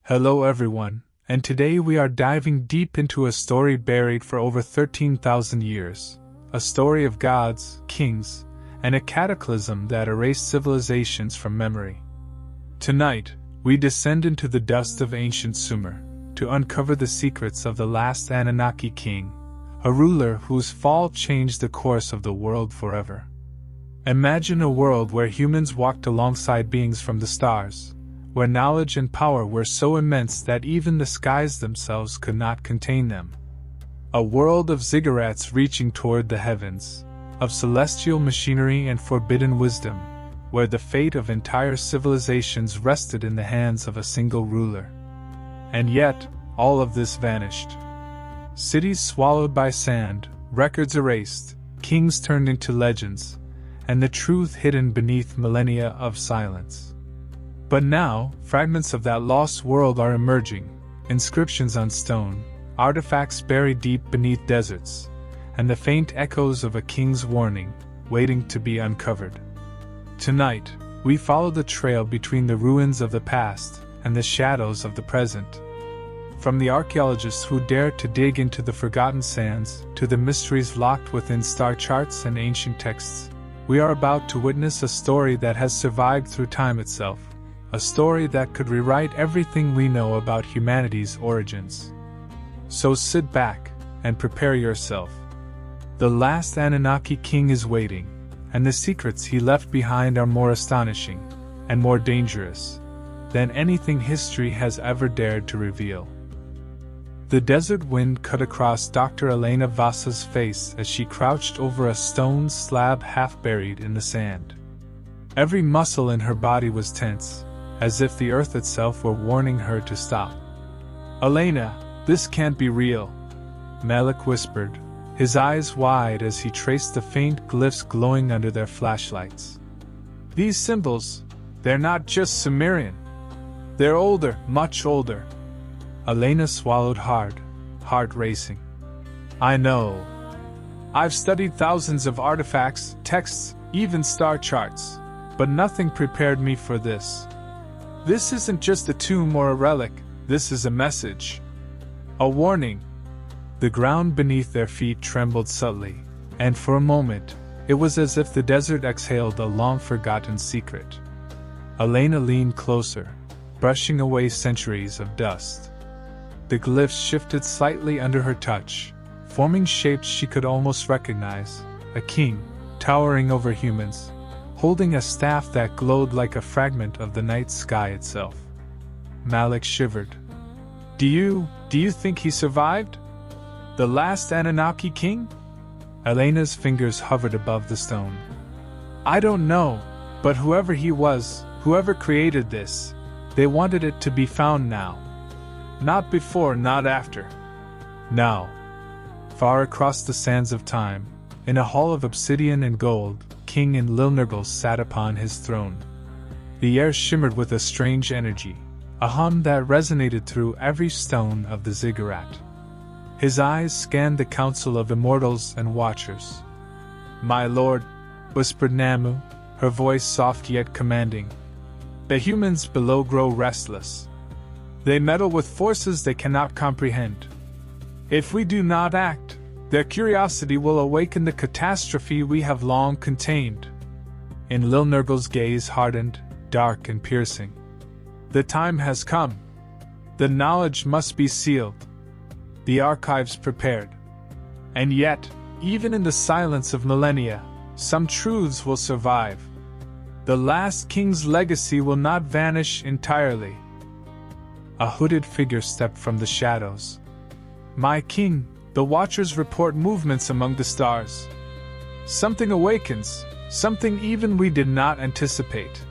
Hello everyone, and today we are diving deep into a story buried for over 13,000 years. A story of gods, kings, and a cataclysm that erased civilizations from memory. Tonight, we descend into the dust of ancient Sumer, to uncover the secrets of the last Anunnaki king, a ruler whose fall changed the course of the world forever. Imagine a world where humans walked alongside beings from the stars, where knowledge and power were so immense that even the skies themselves could not contain them. A world of ziggurats reaching toward the heavens, of celestial machinery and forbidden wisdom, where the fate of entire civilizations rested in the hands of a single ruler. And yet, all of this vanished. Cities swallowed by sand, records erased, kings turned into legends, and the truth hidden beneath millennia of silence. But now, fragments of that lost world are emerging, inscriptions on stone, artifacts buried deep beneath deserts, and the faint echoes of a king's warning, waiting to be uncovered. Tonight, we follow the trail between the ruins of the past and the shadows of the present. From the archaeologists who dare to dig into the forgotten sands to the mysteries locked within star charts and ancient texts, we are about to witness a story that has survived through time itself. A story that could rewrite everything we know about humanity's origins. So sit back and prepare yourself. The last Anunnaki king is waiting, and the secrets he left behind are more astonishing and more dangerous than anything history has ever dared to reveal. The desert wind cut across Dr. Elena Vassa's face as she crouched over a stone slab half buried in the sand. Every muscle in her body was tense, as if the earth itself were warning her to stop. "Elena, this can't be real," Malik whispered, his eyes wide as he traced the faint glyphs glowing under their flashlights. "These symbols, they're not just Sumerian. They're older, much older." Elena swallowed hard, heart racing. "I know. I've studied thousands of artifacts, texts, even star charts, but nothing prepared me for this. This isn't just a tomb or a relic, this is a message. A warning." The ground beneath their feet trembled subtly, and for a moment, it was as if the desert exhaled a long-forgotten secret. Elena leaned closer, brushing away centuries of dust. The glyphs shifted slightly under her touch, forming shapes she could almost recognize: a king, towering over humans, holding a staff that glowed like a fragment of the night sky itself. Malik shivered. Do you think he survived? The last Anunnaki king?" Elena's fingers hovered above the stone. "I don't know, but whoever he was, whoever created this, they wanted it to be found now. Not before, not after. Now." Far across the sands of time, in a hall of obsidian and gold, King Enlilnergol sat upon his throne. The air shimmered with a strange energy, a hum that resonated through every stone of the ziggurat. His eyes scanned the council of immortals and watchers. "My lord," whispered Namu, her voice soft yet commanding, "the humans below grow restless. They meddle with forces they cannot comprehend. If we do not act, their curiosity will awaken the catastrophe we have long contained." Enlilnergol's gaze hardened, dark and piercing. "The time has come. The knowledge must be sealed. The archives prepared. And yet, even in the silence of millennia, some truths will survive. The last king's legacy will not vanish entirely." A hooded figure stepped from the shadows. "My king, the Watchers report movements among the stars. Something awakens, something even we did not anticipate."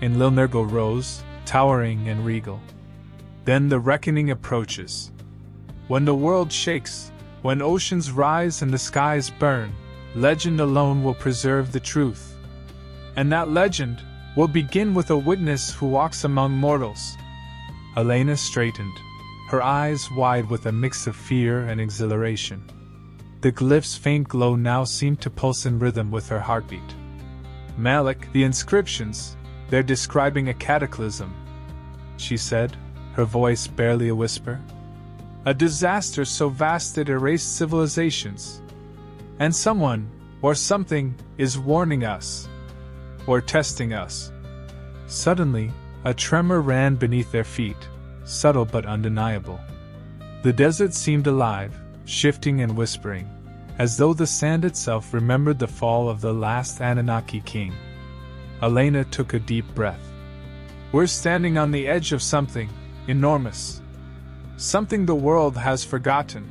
Enlilnergol rose, towering and regal. "Then the reckoning approaches. When the world shakes, when oceans rise and the skies burn, legend alone will preserve the truth. And that legend will begin with a witness who walks among mortals." Elena straightened, her eyes wide with a mix of fear and exhilaration. The glyphs' faint glow now seemed to pulse in rhythm with her heartbeat. "Malik, the inscriptions, they're describing a cataclysm," she said, her voice barely a whisper. A disaster so vast it erased civilizations. And someone, or something, is warning us. Or testing us. Suddenly, a tremor ran beneath their feet, subtle but undeniable. The desert seemed alive, shifting and whispering, as though the sand itself remembered the fall of the last Anunnaki king. Elena took a deep breath. We're standing on the edge of something enormous. Something the world has forgotten.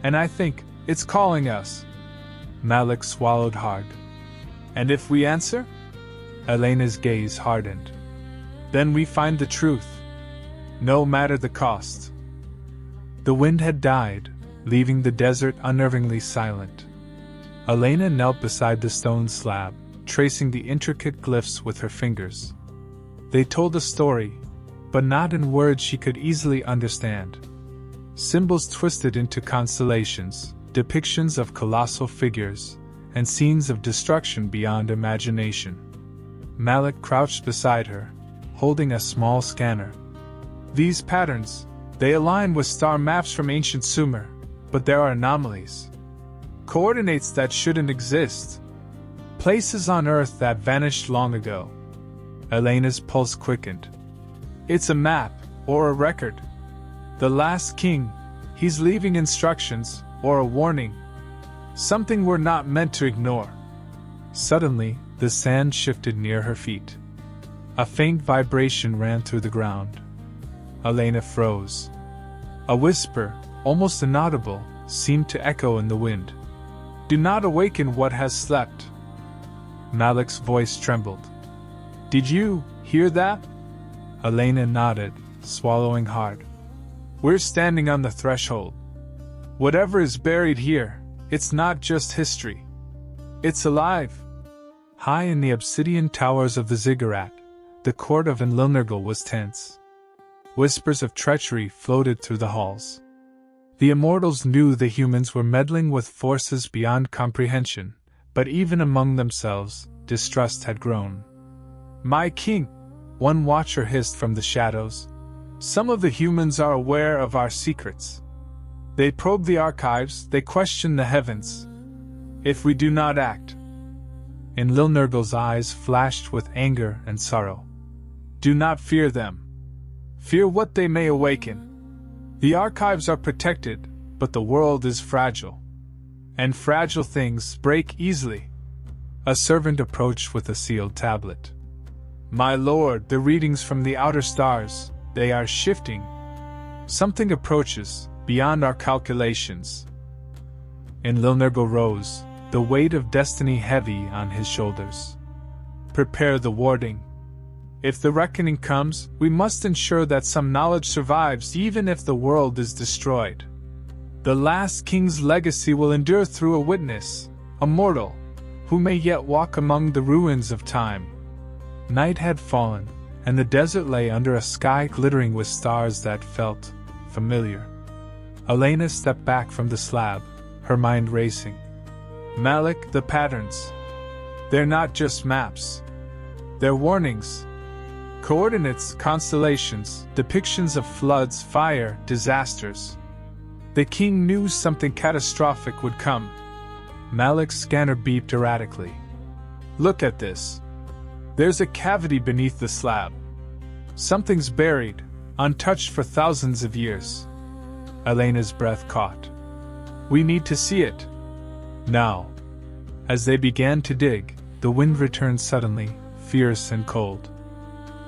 And I think it's calling us. Malik swallowed hard. And if we answer? Elena's gaze hardened. Then we find the truth. No matter the cost. The wind had died, leaving the desert unnervingly silent. Elena knelt beside the stone slab, tracing the intricate glyphs with her fingers. They told a story, but not in words she could easily understand. Symbols twisted into constellations, depictions of colossal figures, and scenes of destruction beyond imagination. Malik crouched beside her, holding a small scanner. These patterns, they align with star maps from ancient Sumer, but there are anomalies. Coordinates that shouldn't exist. Places on Earth that vanished long ago. Elena's pulse quickened. It's a map, or a record. The last king, he's leaving instructions, or a warning. Something we're not meant to ignore. Suddenly, the sand shifted near her feet. A faint vibration ran through the ground. Elena froze. A whisper, almost inaudible, seemed to echo in the wind. Do not awaken what has slept. Malik's voice trembled. Did you hear that? Elena nodded, swallowing hard. We're standing on the threshold. Whatever is buried here, it's not just history. It's alive. High in the obsidian towers of the ziggurat, the court of Enlilnergol was tense. Whispers of treachery floated through the halls. The immortals knew the humans were meddling with forces beyond comprehension, but even among themselves, distrust had grown. My king, one watcher hissed from the shadows. Some of the humans are aware of our secrets. They probe the archives, they question the heavens. If we do not act. Enlilnergol's eyes flashed with anger and sorrow. Do not fear them. Fear what they may awaken. The archives are protected, but the world is fragile. And fragile things break easily. A servant approached with a sealed tablet. My lord, the readings from the outer stars, they are shifting. Something approaches, beyond our calculations. Enlilnergol rose, the weight of destiny heavy on his shoulders. Prepare the warding. If the reckoning comes, we must ensure that some knowledge survives even if the world is destroyed. The last king's legacy will endure through a witness, a mortal, who may yet walk among the ruins of time. Night had fallen, and the desert lay under a sky glittering with stars that felt familiar. Elena stepped back from the slab, her mind racing. Malik, the patterns. They're not just maps. They're warnings. Coordinates, constellations, depictions of floods, fire, disasters. The king knew something catastrophic would come. Malik's scanner beeped erratically. Look at this. There's a cavity beneath the slab. Something's buried, untouched for thousands of years. Elena's breath caught. We need to see it. Now. As they began to dig, the wind returned suddenly, fierce and cold.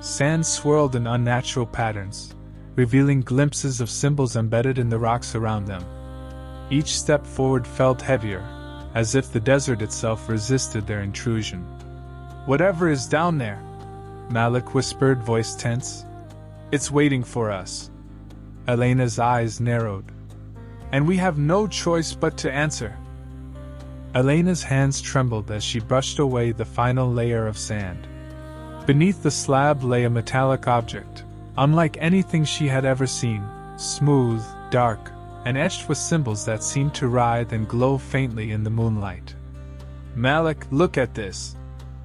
Sand swirled in unnatural patterns, revealing glimpses of symbols embedded in the rocks around them. Each step forward felt heavier, as if the desert itself resisted their intrusion. Whatever is down there, Malik whispered, voice tense. It's waiting for us. Elena's eyes narrowed. And we have no choice but to answer. Elena's hands trembled as she brushed away the final layer of sand. Beneath the slab lay a metallic object, unlike anything she had ever seen, smooth, dark, and etched with symbols that seemed to writhe and glow faintly in the moonlight. Malik, look at this,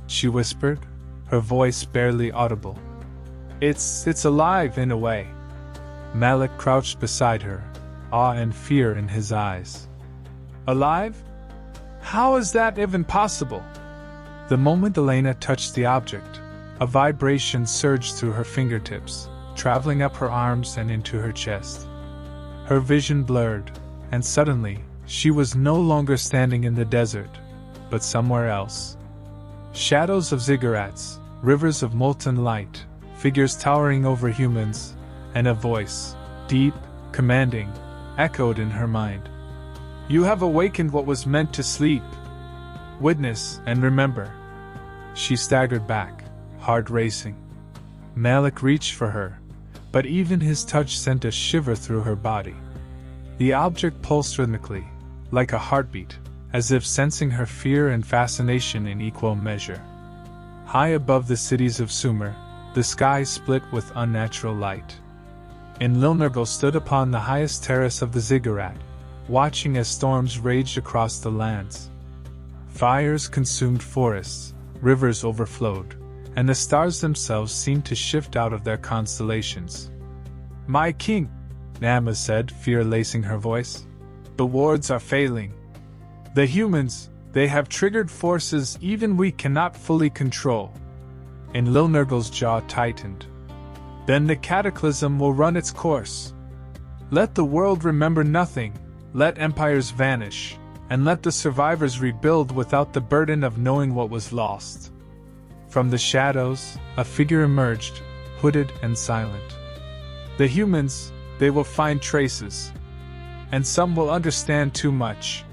she whispered, her voice barely audible. It's alive in a way. Malik crouched beside her, awe and fear in his eyes. Alive? How is that even possible? The moment Elena touched the object, a vibration surged through her fingertips, traveling up her arms and into her chest. Her vision blurred, and suddenly, she was no longer standing in the desert, but somewhere else. Shadows of ziggurats, rivers of molten light, figures towering over humans, and a voice, deep, commanding, echoed in her mind. You have awakened what was meant to sleep. Witness and remember. She staggered back, heart racing. Malik reached for her, but even his touch sent a shiver through her body. The object pulsed rhythmically, like a heartbeat, as if sensing her fear and fascination in equal measure. High above the cities of Sumer, the sky split with unnatural light. Enlilnergal stood upon the highest terrace of the ziggurat, watching as storms raged across the lands. Fires consumed forests, rivers overflowed, and the stars themselves seemed to shift out of their constellations. My king, Nama said, fear lacing her voice. The wards are failing. The humans, they have triggered forces even we cannot fully control. Enlilnergal's jaw tightened. Then the cataclysm will run its course. Let the world remember nothing, let empires vanish, and let the survivors rebuild without the burden of knowing what was lost. From the shadows, a figure emerged, hooded and silent. The humans, they will find traces. And some will understand too much.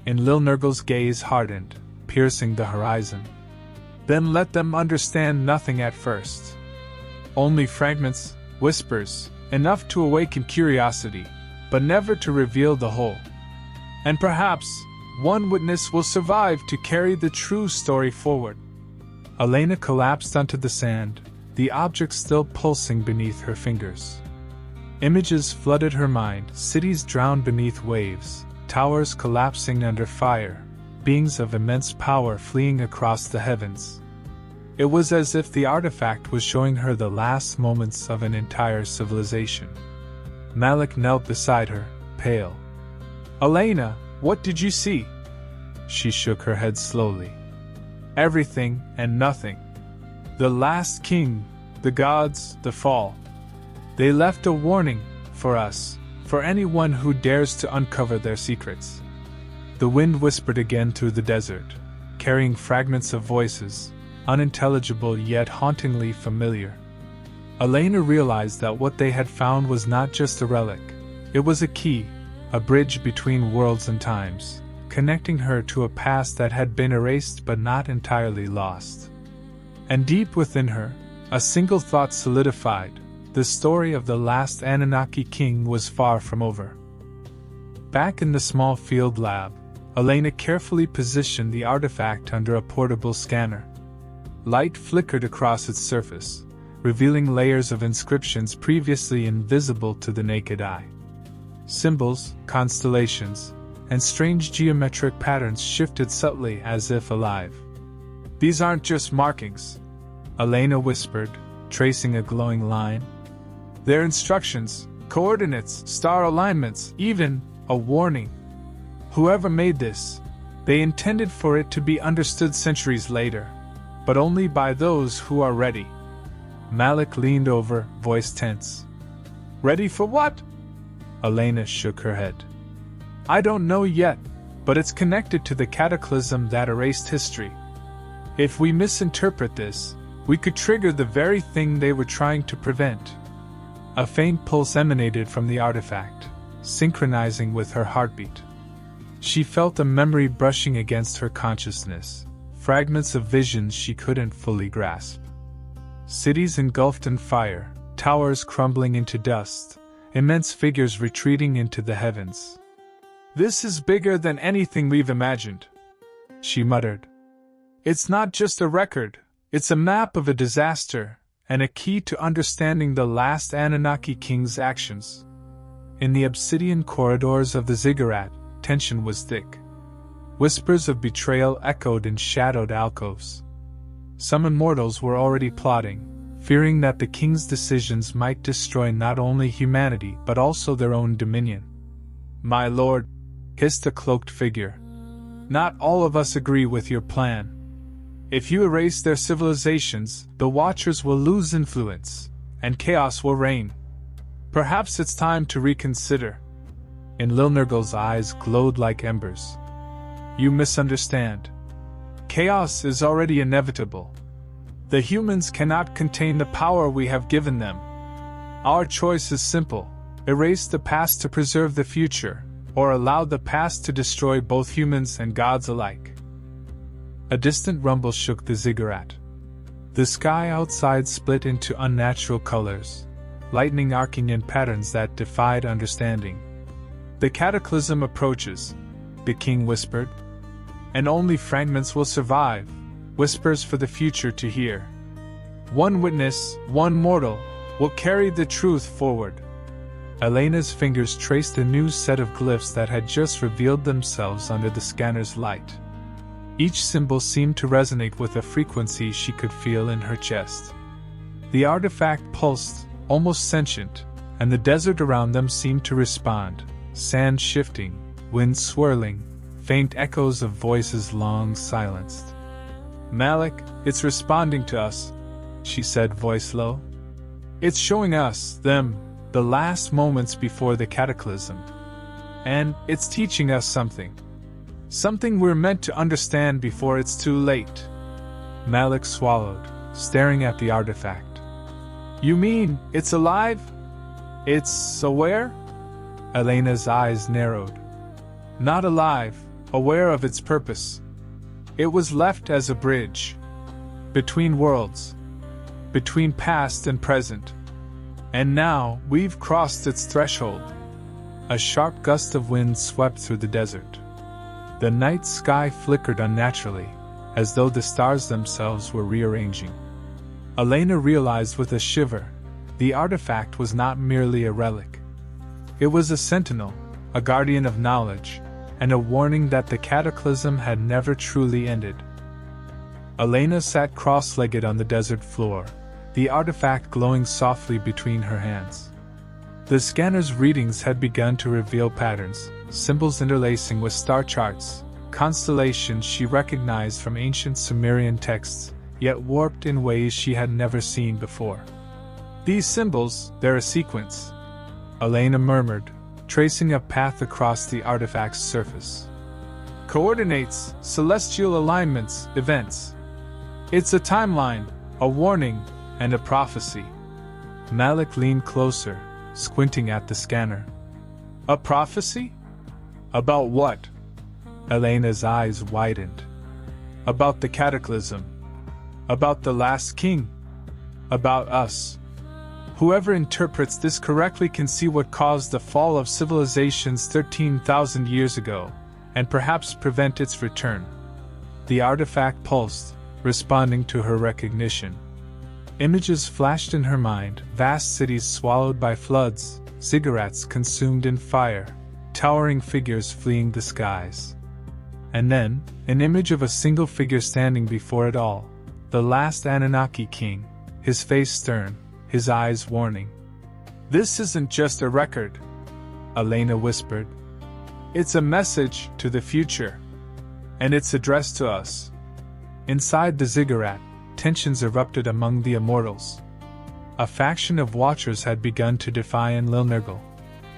Enlilnergal's gaze hardened, piercing the horizon. Then let them understand nothing at first. Only fragments, whispers, enough to awaken curiosity, but never to reveal the whole. And perhaps, one witness will survive to carry the true story forward. Elena collapsed onto the sand, the object still pulsing beneath her fingers. Images flooded her mind, cities drowned beneath waves, towers collapsing under fire, beings of immense power fleeing across the heavens. It was as if the artifact was showing her the last moments of an entire civilization. Malik knelt beside her, pale. Elena, what did you see? She shook her head slowly. Everything and nothing. The last king, the gods, the fall. They left a warning for us, for anyone who dares to uncover their secrets. The wind whispered again through the desert, carrying fragments of voices, unintelligible yet hauntingly familiar. Elena realized that what they had found was not just a relic, it was a key, a bridge between worlds and times, connecting her to a past that had been erased but not entirely lost. And deep within her, a single thought solidified: the story of the last Anunnaki king was far from over. Back in the small field lab, Elena carefully positioned the artifact under a portable scanner. Light flickered across its surface, revealing layers of inscriptions previously invisible to the naked eye. Symbols, constellations, and strange geometric patterns shifted subtly as if alive. These aren't just markings, Elena whispered, tracing a glowing line. They're instructions, coordinates, star alignments, even a warning. Whoever made this, they intended for it to be understood centuries later, but only by those who are ready. Malik leaned over, voice tense. Ready for what? Elena shook her head. I don't know yet, but it's connected to the cataclysm that erased history. If we misinterpret this, we could trigger the very thing they were trying to prevent. A faint pulse emanated from the artifact, synchronizing with her heartbeat. She felt a memory brushing against her consciousness, fragments of visions she couldn't fully grasp. Cities engulfed in fire, towers crumbling into dust, immense figures retreating into the heavens. This is bigger than anything we've imagined, she muttered. It's not just a record, it's a map of a disaster, and a key to understanding the last Anunnaki king's actions. In the obsidian corridors of the ziggurat, tension was thick. Whispers of betrayal echoed in shadowed alcoves. Some immortals were already plotting, fearing that the king's decisions might destroy not only humanity but also their own dominion. "My lord," hissed a cloaked figure, "not all of us agree with your plan. If you erase their civilizations, the Watchers will lose influence, and chaos will reign. Perhaps it's time to reconsider." In Lilnergal's eyes glowed like embers. "You misunderstand. Chaos is already inevitable. The humans cannot contain the power we have given them. Our choice is simple: erase the past to preserve the future, or allow the past to destroy both humans and gods alike." A distant rumble shook the ziggurat. The sky outside split into unnatural colors, lightning arcing in patterns that defied understanding. "The cataclysm approaches," the king whispered. "And only fragments will survive, whispers for the future to hear. One witness, one mortal, will carry the truth forward." Elena's fingers traced a new set of glyphs that had just revealed themselves under the scanner's light. Each symbol seemed to resonate with a frequency she could feel in her chest. The artifact pulsed, almost sentient, and the desert around them seemed to respond, sand shifting, wind swirling, faint echoes of voices long silenced. "Malik, it's responding to us," she said, voice low. "It's showing us, them, the last moments before the cataclysm. And it's teaching us something. Something we're meant to understand before it's too late." Malik swallowed, staring at the artifact. "You mean, it's alive? It's aware?" Elena's eyes narrowed. "Not alive, aware of its purpose. It was left as a bridge. Between worlds. Between past and present. And now, we've crossed its threshold." A sharp gust of wind swept through the desert. The night sky flickered unnaturally, as though the stars themselves were rearranging. Elena realized with a shiver, the artifact was not merely a relic. It was a sentinel, a guardian of knowledge, and a warning that the cataclysm had never truly ended. Elena sat cross-legged on the desert floor, the artifact glowing softly between her hands. The scanner's readings had begun to reveal patterns, symbols interlacing with star charts, constellations she recognized from ancient Sumerian texts, yet warped in ways she had never seen before. "These symbols, they're a sequence," Elena murmured, tracing a path across the artifact's surface. "Coordinates, celestial alignments, events. It's a timeline, a warning, and a prophecy." Malik leaned closer, squinting at the scanner. "A prophecy? About what?" Elena's eyes widened. "About the cataclysm. About the last king. About us. Whoever interprets this correctly can see what caused the fall of civilizations 13,000 years ago, and perhaps prevent its return." The artifact pulsed, responding to her recognition. Images flashed in her mind, vast cities swallowed by floods, ziggurats consumed in fire, towering figures fleeing the skies. And then, an image of a single figure standing before it all, the last Anunnaki king, his face stern, his eyes warning. "This isn't just a record," Elena whispered. "It's a message to the future. And it's addressed to us." Inside the ziggurat, tensions erupted among the immortals. A faction of Watchers had begun to defy Enlilnergal,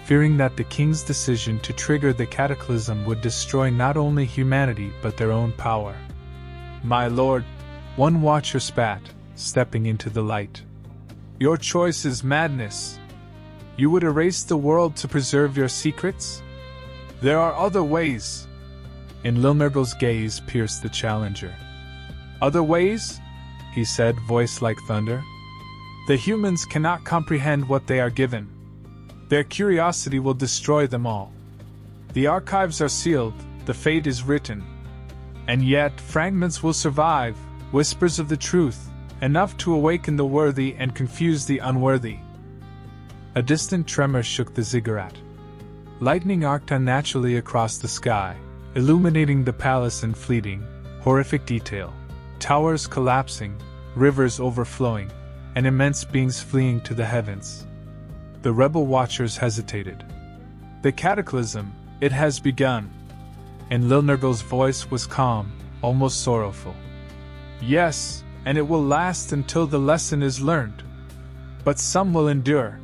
fearing that the king's decision to trigger the cataclysm would destroy not only humanity but their own power. "My lord," one Watcher spat, stepping into the light. "Your choice is madness. You would erase the world to preserve your secrets? There are other ways." Enlilnergal's gaze pierced the challenger. "Other ways?" he said, voice like thunder. "The humans cannot comprehend what they are given. Their curiosity will destroy them all. The archives are sealed, the fate is written. And yet, fragments will survive, whispers of the truth, enough to awaken the worthy and confuse the unworthy." A distant tremor shook the ziggurat. Lightning arced unnaturally across the sky, illuminating the palace in fleeting, horrific detail. Towers collapsing, rivers overflowing, and immense beings fleeing to the heavens. The rebel watchers hesitated. The cataclysm, it has begun. And Lilnergle's voice was calm, almost sorrowful. Yes, and it will last until the lesson is learned. But some will endure.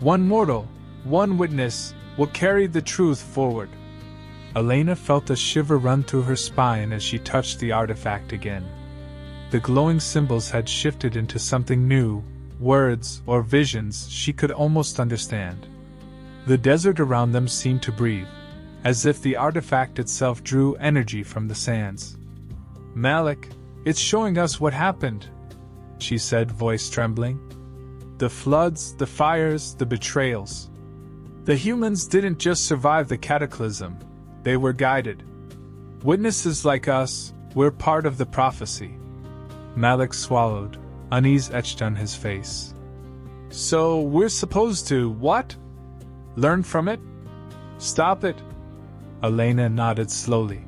One mortal, one witness, will carry the truth forward. Elena felt a shiver run through her spine as she touched the artifact again. The glowing symbols had shifted into something new, words or visions she could almost understand. The desert around them seemed to breathe, as if the artifact itself drew energy from the sands. Malik, it's showing us what happened, she said, voice trembling. The floods, the fires, the betrayals. The humans didn't just survive the cataclysm, they were guided. Witnesses like us, we're part of the prophecy. Malik swallowed, unease etched on his face. So we're supposed to, what? Learn from it? Stop it? Elena nodded slowly.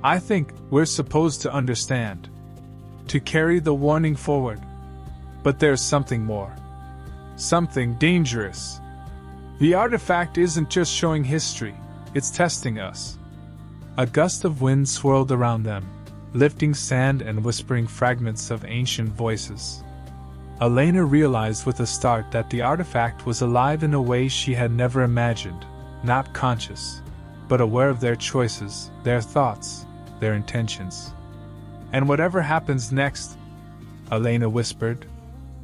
I think we're supposed to understand. To carry the warning forward. But there's something more. Something dangerous. The artifact isn't just showing history, it's testing us. A gust of wind swirled around them, lifting sand and whispering fragments of ancient voices. Elena realized with a start that the artifact was alive in a way she had never imagined, not conscious, but aware of their choices, their thoughts, their intentions. And whatever happens next, Elena whispered,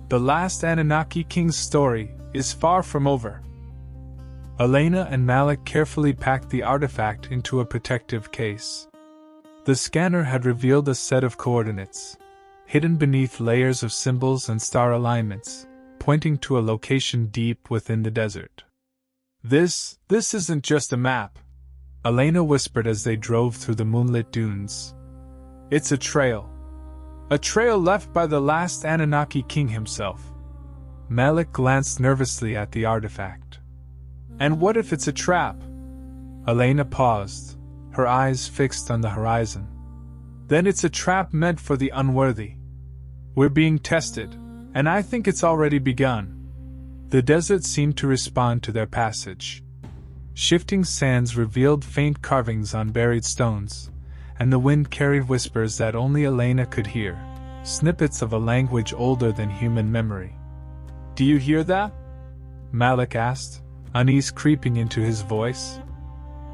the last Anunnaki king's story is far from over. Elena and Malik carefully packed the artifact into a protective case. The scanner had revealed a set of coordinates, hidden beneath layers of symbols and star alignments, pointing to a location deep within the desert. This isn't just a map, Elena whispered as they drove through the moonlit dunes. It's a trail. A trail left by the last Anunnaki king himself. Malik glanced nervously at the artifact. And what if it's a trap? Elena paused, her eyes fixed on the horizon. Then it's a trap meant for the unworthy. We're being tested, and I think it's already begun. The desert seemed to respond to their passage. Shifting sands revealed faint carvings on buried stones, and the wind carried whispers that only Elena could hear, snippets of a language older than human memory. Do you hear that? Malik asked, unease creeping into his voice.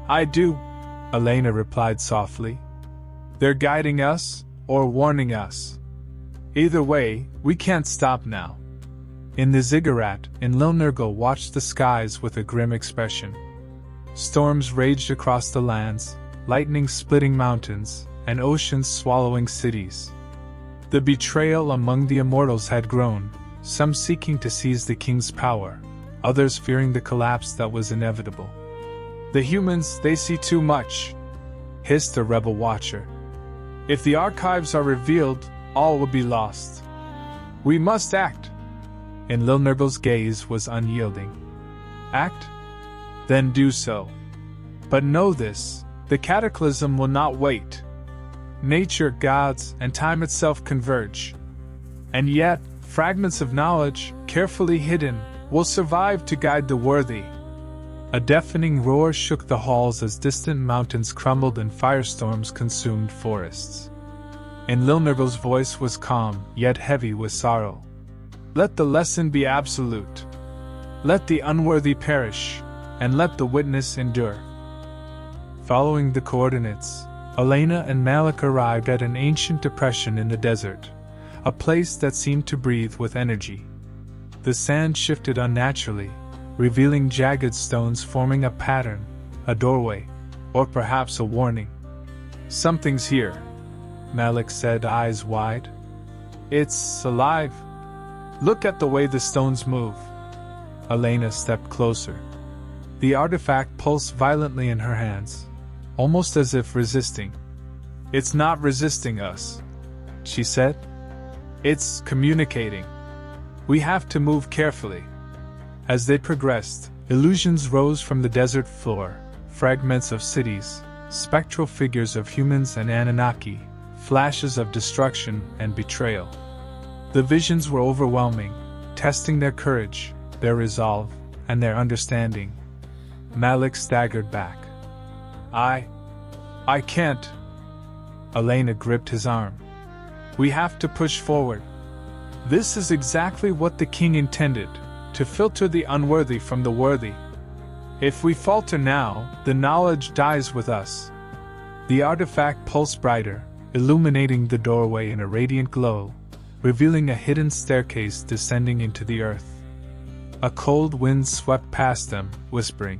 I do, Elena replied softly. They're guiding us, or warning us. Either way, we can't stop now. In the ziggurat, Enlilnergel watched the skies with a grim expression. Storms raged across the lands, lightning splitting mountains, and oceans swallowing cities. The betrayal among the immortals had grown, some seeking to seize the king's power, others fearing the collapse that was inevitable. The humans, they see too much, hissed a rebel watcher. If the archives are revealed, all will be lost. We must act. Enlilnergel's gaze was unyielding. Act? Then do so. But know this, the cataclysm will not wait. Nature, gods, and time itself converge. And yet, fragments of knowledge, carefully hidden, will survive to guide the worthy. A deafening roar shook the halls as distant mountains crumbled and firestorms consumed forests. Enlilnergel's voice was calm, yet heavy with sorrow. Let the lesson be absolute. Let the unworthy perish, and let the witness endure. Following the coordinates, Elena and Malik arrived at an ancient depression in the desert, a place that seemed to breathe with energy. The sand shifted unnaturally, revealing jagged stones forming a pattern, a doorway, or perhaps a warning. Something's here, Malik said, eyes wide. It's alive. Look at the way the stones move. Elena stepped closer. The artifact pulsed violently in her hands, almost as if resisting. It's not resisting us, she said. It's communicating. We have to move carefully. As they progressed, illusions rose from the desert floor, fragments of cities, spectral figures of humans and Anunnaki, flashes of destruction and betrayal. The visions were overwhelming, testing their courage, their resolve, and their understanding. Malik staggered back. I can't. Elena gripped his arm. We have to push forward. This is exactly what the king intended, to filter the unworthy from the worthy. If we falter now, the knowledge dies with us. The artifact pulsed brighter, illuminating the doorway in a radiant glow, revealing a hidden staircase descending into the earth. A cold wind swept past them, whispering,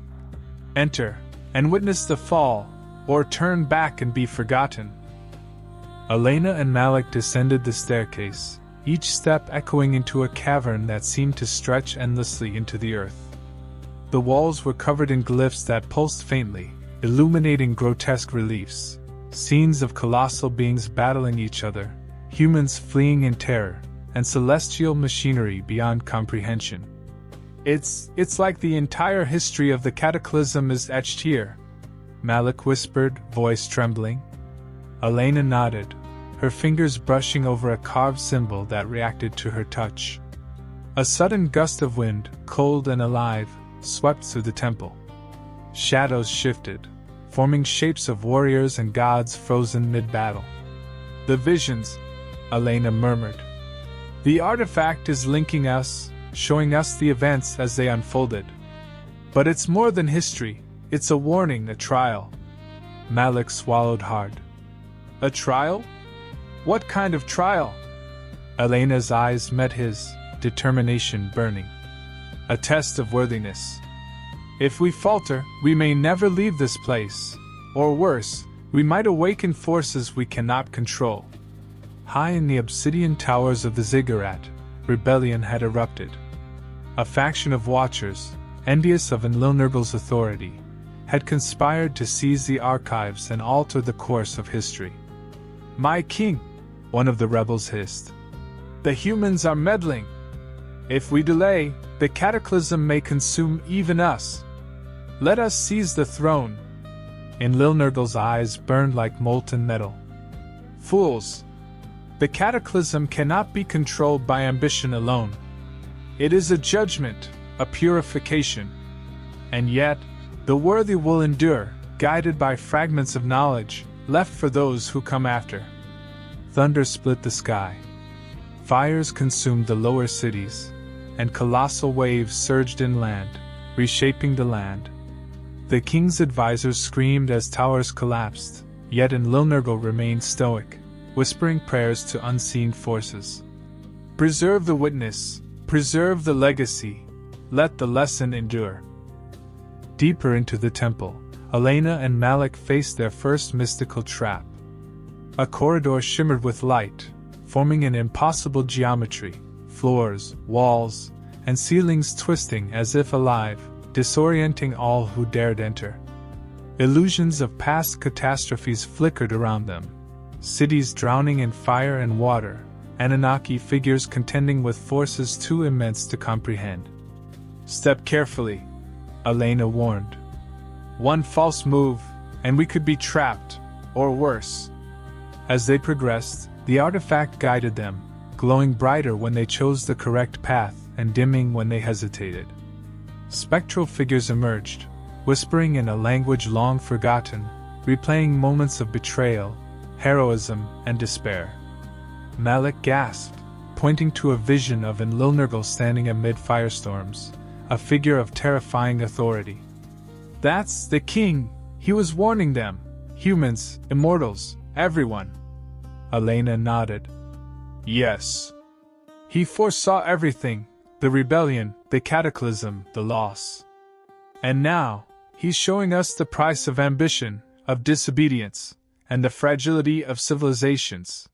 "Enter, and witness the fall, or turn back and be forgotten." Elena and Malik descended the staircase, each step echoing into a cavern that seemed to stretch endlessly into the earth. The walls were covered in glyphs that pulsed faintly, illuminating grotesque reliefs, scenes of colossal beings battling each other, humans fleeing in terror, and celestial machinery beyond comprehension. It's like the entire history of the Cataclysm is etched here," Malik whispered, voice trembling. Elena nodded, her fingers brushing over a carved symbol that reacted to her touch. A sudden gust of wind, cold and alive, swept through the temple. Shadows shifted, forming shapes of warriors and gods frozen mid-battle. "The visions," Elena murmured. "The artifact is linking us, showing us the events as they unfolded. But it's more than history, it's a warning, a trial." Malik swallowed hard. "A trial? What kind of trial?" Elena's eyes met his, determination burning. "A test of worthiness. If we falter, we may never leave this place, or worse, we might awaken forces we cannot control." High in the obsidian towers of the ziggurat, rebellion had erupted. A faction of watchers, envious of Enlilnergle's authority, had conspired to seize the archives and alter the course of history. "My king," one of the rebels hissed. "The humans are meddling. If we delay, the cataclysm may consume even us. Let us seize the throne." Enlilnergle's eyes burned like molten metal. "Fools! The cataclysm cannot be controlled by ambition alone. It is a judgment, a purification. And yet, the worthy will endure, guided by fragments of knowledge, left for those who come after." Thunder split the sky. Fires consumed the lower cities, and colossal waves surged inland, reshaping the land. The king's advisors screamed as towers collapsed, yet Enlilnergle remained stoic, whispering prayers to unseen forces. "Preserve the witness, preserve the legacy, let the lesson endure." Deeper into the temple, Elena and Malik faced their first mystical trap. A corridor shimmered with light, forming an impossible geometry, floors, walls, and ceilings twisting as if alive, disorienting all who dared enter. Illusions of past catastrophes flickered around them, cities drowning in fire and water, Anunnaki figures contending with forces too immense to comprehend. "Step carefully," Elena warned. "One false move, and we could be trapped, or worse." As they progressed, the artifact guided them, glowing brighter when they chose the correct path and dimming when they hesitated. Spectral figures emerged, whispering in a language long forgotten, replaying moments of betrayal, heroism, and despair. Malik gasped, pointing to a vision of Enlilnergle standing amid firestorms, a figure of terrifying authority. "That's the king! He was warning them! Humans, immortals, everyone!" Elena nodded. "Yes. He foresaw everything, the rebellion, the cataclysm, the loss. And now, he's showing us the price of ambition, of disobedience, and the fragility of civilizations."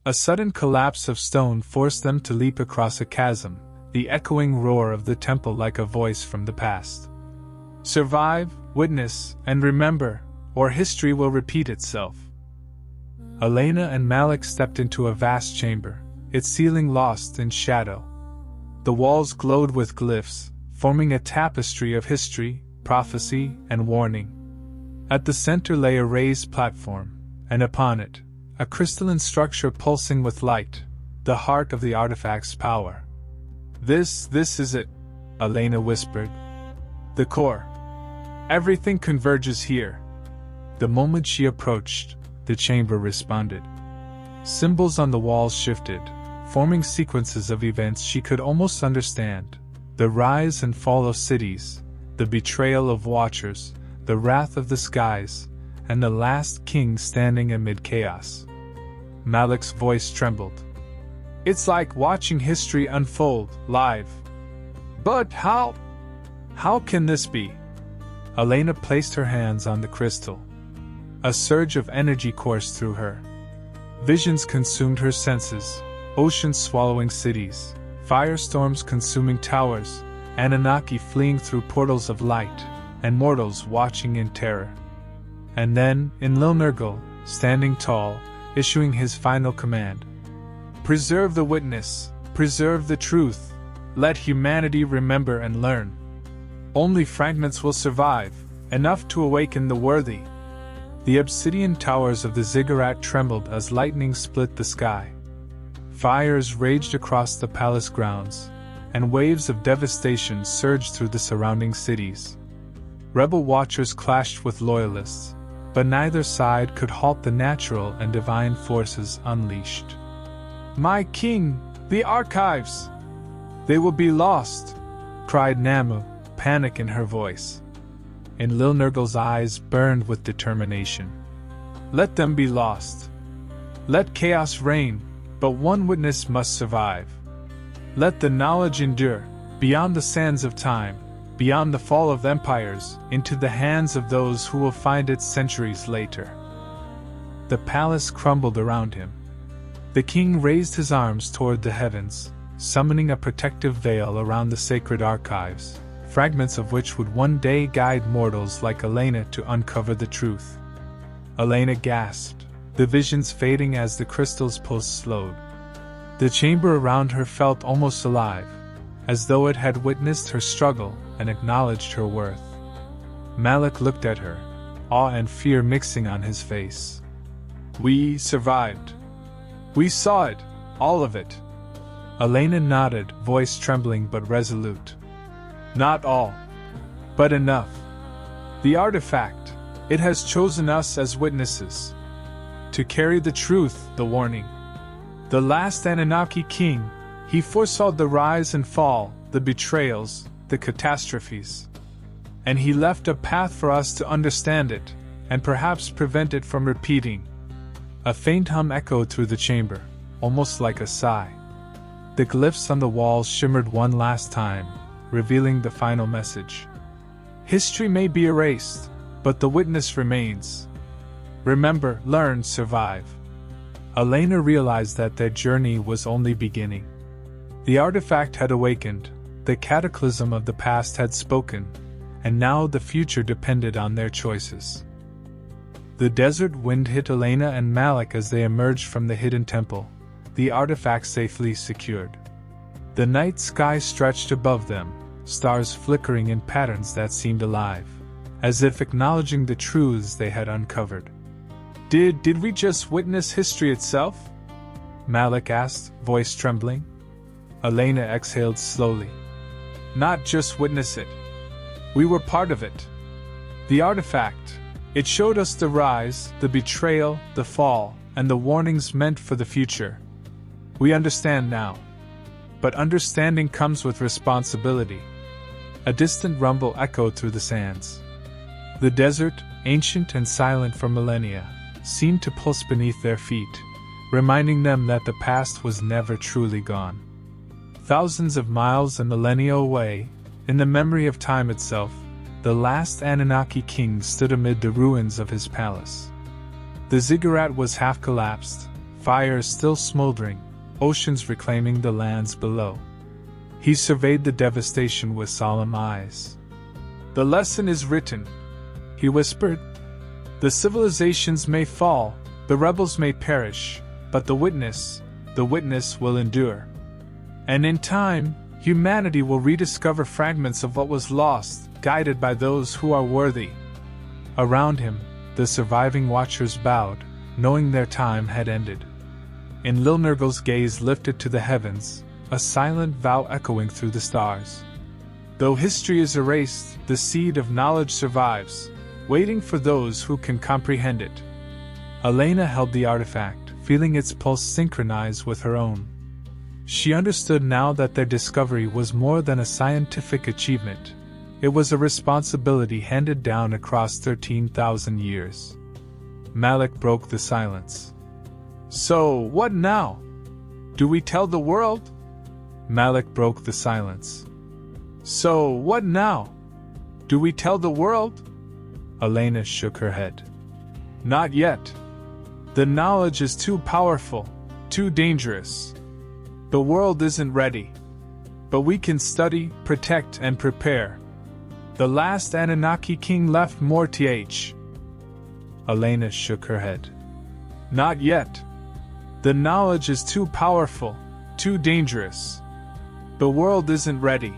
A sudden collapse of stone forced them to leap across a chasm, the echoing roar of the temple like a voice from the past. "Survive, witness, and remember, or history will repeat itself." Elena and Malik stepped into a vast chamber, its ceiling lost in shadow. The walls glowed with glyphs, forming a tapestry of history, prophecy, and warning. At the center lay a raised platform, and upon it, a crystalline structure pulsing with light, the heart of the artifact's power. This is it, Elena whispered. The core. Everything converges here. The moment she approached, the chamber responded. Symbols on the walls shifted, forming sequences of events she could almost understand. The rise and fall of cities, the betrayal of watchers, the wrath of the skies, and the last king standing amid chaos. Malik's voice trembled. It's like watching history unfold, live. But how can this be? Elena placed her hands on the crystal. A surge of energy coursed through her. Visions consumed her senses, oceans swallowing cities, firestorms consuming towers, Anunnaki fleeing through portals of light, and mortals watching in terror. And then, in Lilnergal, standing tall, issuing his final command. Preserve the witness, preserve the truth, let humanity remember and learn. Only fragments will survive, enough to awaken the worthy. The obsidian towers of the ziggurat trembled as lightning split the sky. Fires raged across the palace grounds, and waves of devastation surged through the surrounding cities. Rebel watchers clashed with loyalists, but neither side could halt the natural and divine forces unleashed. My king, the archives! They will be lost, cried Namu, panic in her voice. And Lilnergal's eyes burned with determination. Let them be lost. Let chaos reign, but one witness must survive. Let the knowledge endure, beyond the sands of time, beyond the fall of empires, into the hands of those who will find it centuries later. The palace crumbled around him. The king raised his arms toward the heavens, summoning a protective veil around the sacred archives, fragments of which would one day guide mortals like Elena to uncover the truth. Elena gasped, the visions fading as the crystal's pulse slowed. The chamber around her felt almost alive, as though it had witnessed her struggle and acknowledged her worth. Malik looked at her, awe and fear mixing on his face. We survived. We saw it, all of it. Elena nodded, voice trembling but resolute. Not all, but enough. The artifact, it has chosen us as witnesses. To carry the truth, the warning. The last Anunnaki king, he foresaw the rise and fall, the betrayals, the catastrophes. And he left a path for us to understand it, and perhaps prevent it from repeating. A faint hum echoed through the chamber, almost like a sigh. The glyphs on the walls shimmered one last time, revealing the final message. History may be erased, but the witness remains. Remember, learn, survive. Elena realized that their journey was only beginning. The artifact had awakened, the cataclysm of the past had spoken, and now the future depended on their choices. The desert wind hit Elena and Malik as they emerged from the hidden temple, the artifact safely secured. The night sky stretched above them, stars flickering in patterns that seemed alive, as if acknowledging the truths they had uncovered. Did we just witness history itself? Malik asked, voice trembling. Elena exhaled slowly. Not just witness it. We were part of it. The artifact, it showed us the rise, the betrayal, the fall, and the warnings meant for the future. We understand now. But understanding comes with responsibility. A distant rumble echoed through the sands. The desert, ancient and silent for millennia, seemed to pulse beneath their feet, reminding them that the past was never truly gone. Thousands of miles and millennia away, in the memory of time itself, the last Anunnaki king stood amid the ruins of his palace. The ziggurat was half collapsed, fires still smoldering, oceans reclaiming the lands below. He surveyed the devastation with solemn eyes. The lesson is written, he whispered. The civilizations may fall, the rebels may perish, but the witness will endure. And in time, humanity will rediscover fragments of what was lost, guided by those who are worthy. Around him, the surviving watchers bowed, knowing their time had ended. In Lilnergal's gaze lifted to the heavens, a silent vow echoing through the stars. Though history is erased, the seed of knowledge survives, waiting for those who can comprehend it. Elena held the artifact, feeling its pulse synchronize with her own. She understood now that their discovery was more than a scientific achievement. It was a responsibility handed down across 13,000 years. Malik broke the silence. "So, what now? Do we tell the world?" Malik broke the silence. "So, what now? Do we tell the world?" Elena shook her head. "Not yet. The knowledge is too powerful, too dangerous. The world isn't ready. But we can study, protect, and prepare. The last Anunnaki king left more th." Elena shook her head. "Not yet. The knowledge is too powerful, too dangerous. The world isn't ready.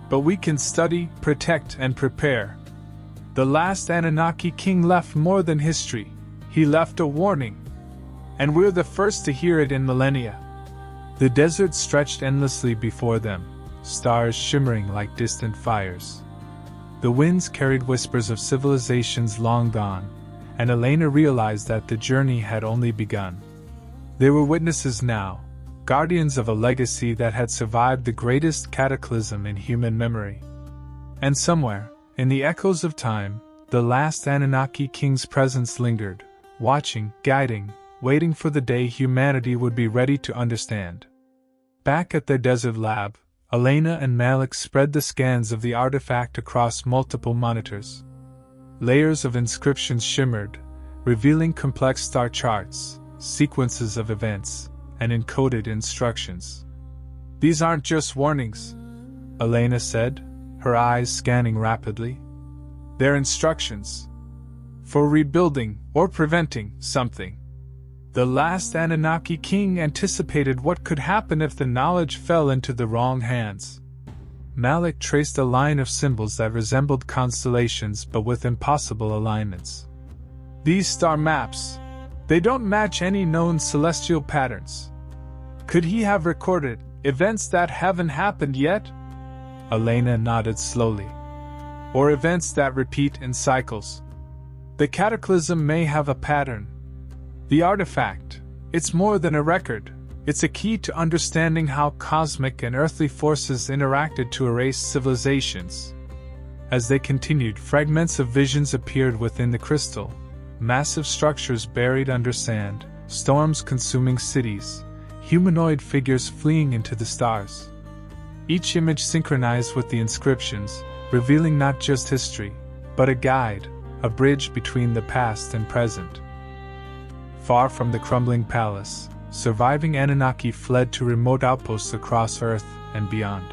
But we can study, protect, and prepare. The last Anunnaki king left more than history. He left a warning. And we're the first to hear it in millennia." The desert stretched endlessly before them, stars shimmering like distant fires. The winds carried whispers of civilizations long gone, and Elena realized that the journey had only begun. They were witnesses now, guardians of a legacy that had survived the greatest cataclysm in human memory. And somewhere, in the echoes of time, the last Anunnaki king's presence lingered, watching, guiding, waiting for the day humanity would be ready to understand. Back at their desert lab, Elena and Malik spread the scans of the artifact across multiple monitors. Layers of inscriptions shimmered, revealing complex star charts, sequences of events, and encoded instructions. "These aren't just warnings," Elena said, her eyes scanning rapidly. "They're instructions. For rebuilding or preventing something. The last Anunnaki king anticipated what could happen if the knowledge fell into the wrong hands." Malik traced a line of symbols that resembled constellations but with impossible alignments. "These star maps, they don't match any known celestial patterns. Could he have recorded events that haven't happened yet?" Elena nodded slowly. "Or events that repeat in cycles. The Cataclysm may have a pattern. The artifact, it's more than a record, it's a key to understanding how cosmic and earthly forces interacted to erase civilizations." As they continued, fragments of visions appeared within the crystal, massive structures buried under sand, storms consuming cities, humanoid figures fleeing into the stars. Each image synchronized with the inscriptions, revealing not just history, but a guide, a bridge between the past and present. Far from the crumbling palace, surviving Anunnaki fled to remote outposts across Earth and beyond.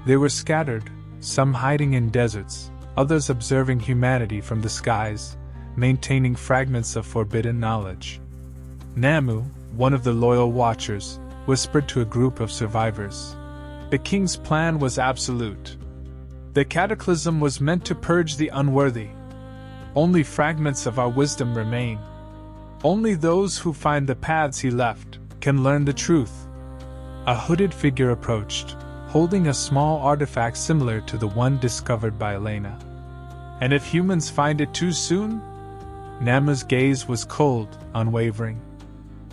They were scattered, some hiding in deserts, others observing humanity from the skies, maintaining fragments of forbidden knowledge. Namu, one of the loyal watchers, whispered to a group of survivors. "The king's plan was absolute. The cataclysm was meant to purge the unworthy. Only fragments of our wisdom remain. Only those who find the paths he left can learn the truth." A hooded figure approached, holding a small artifact similar to the one discovered by Elena. "And if humans find it too soon?" Nama's gaze was cold, unwavering.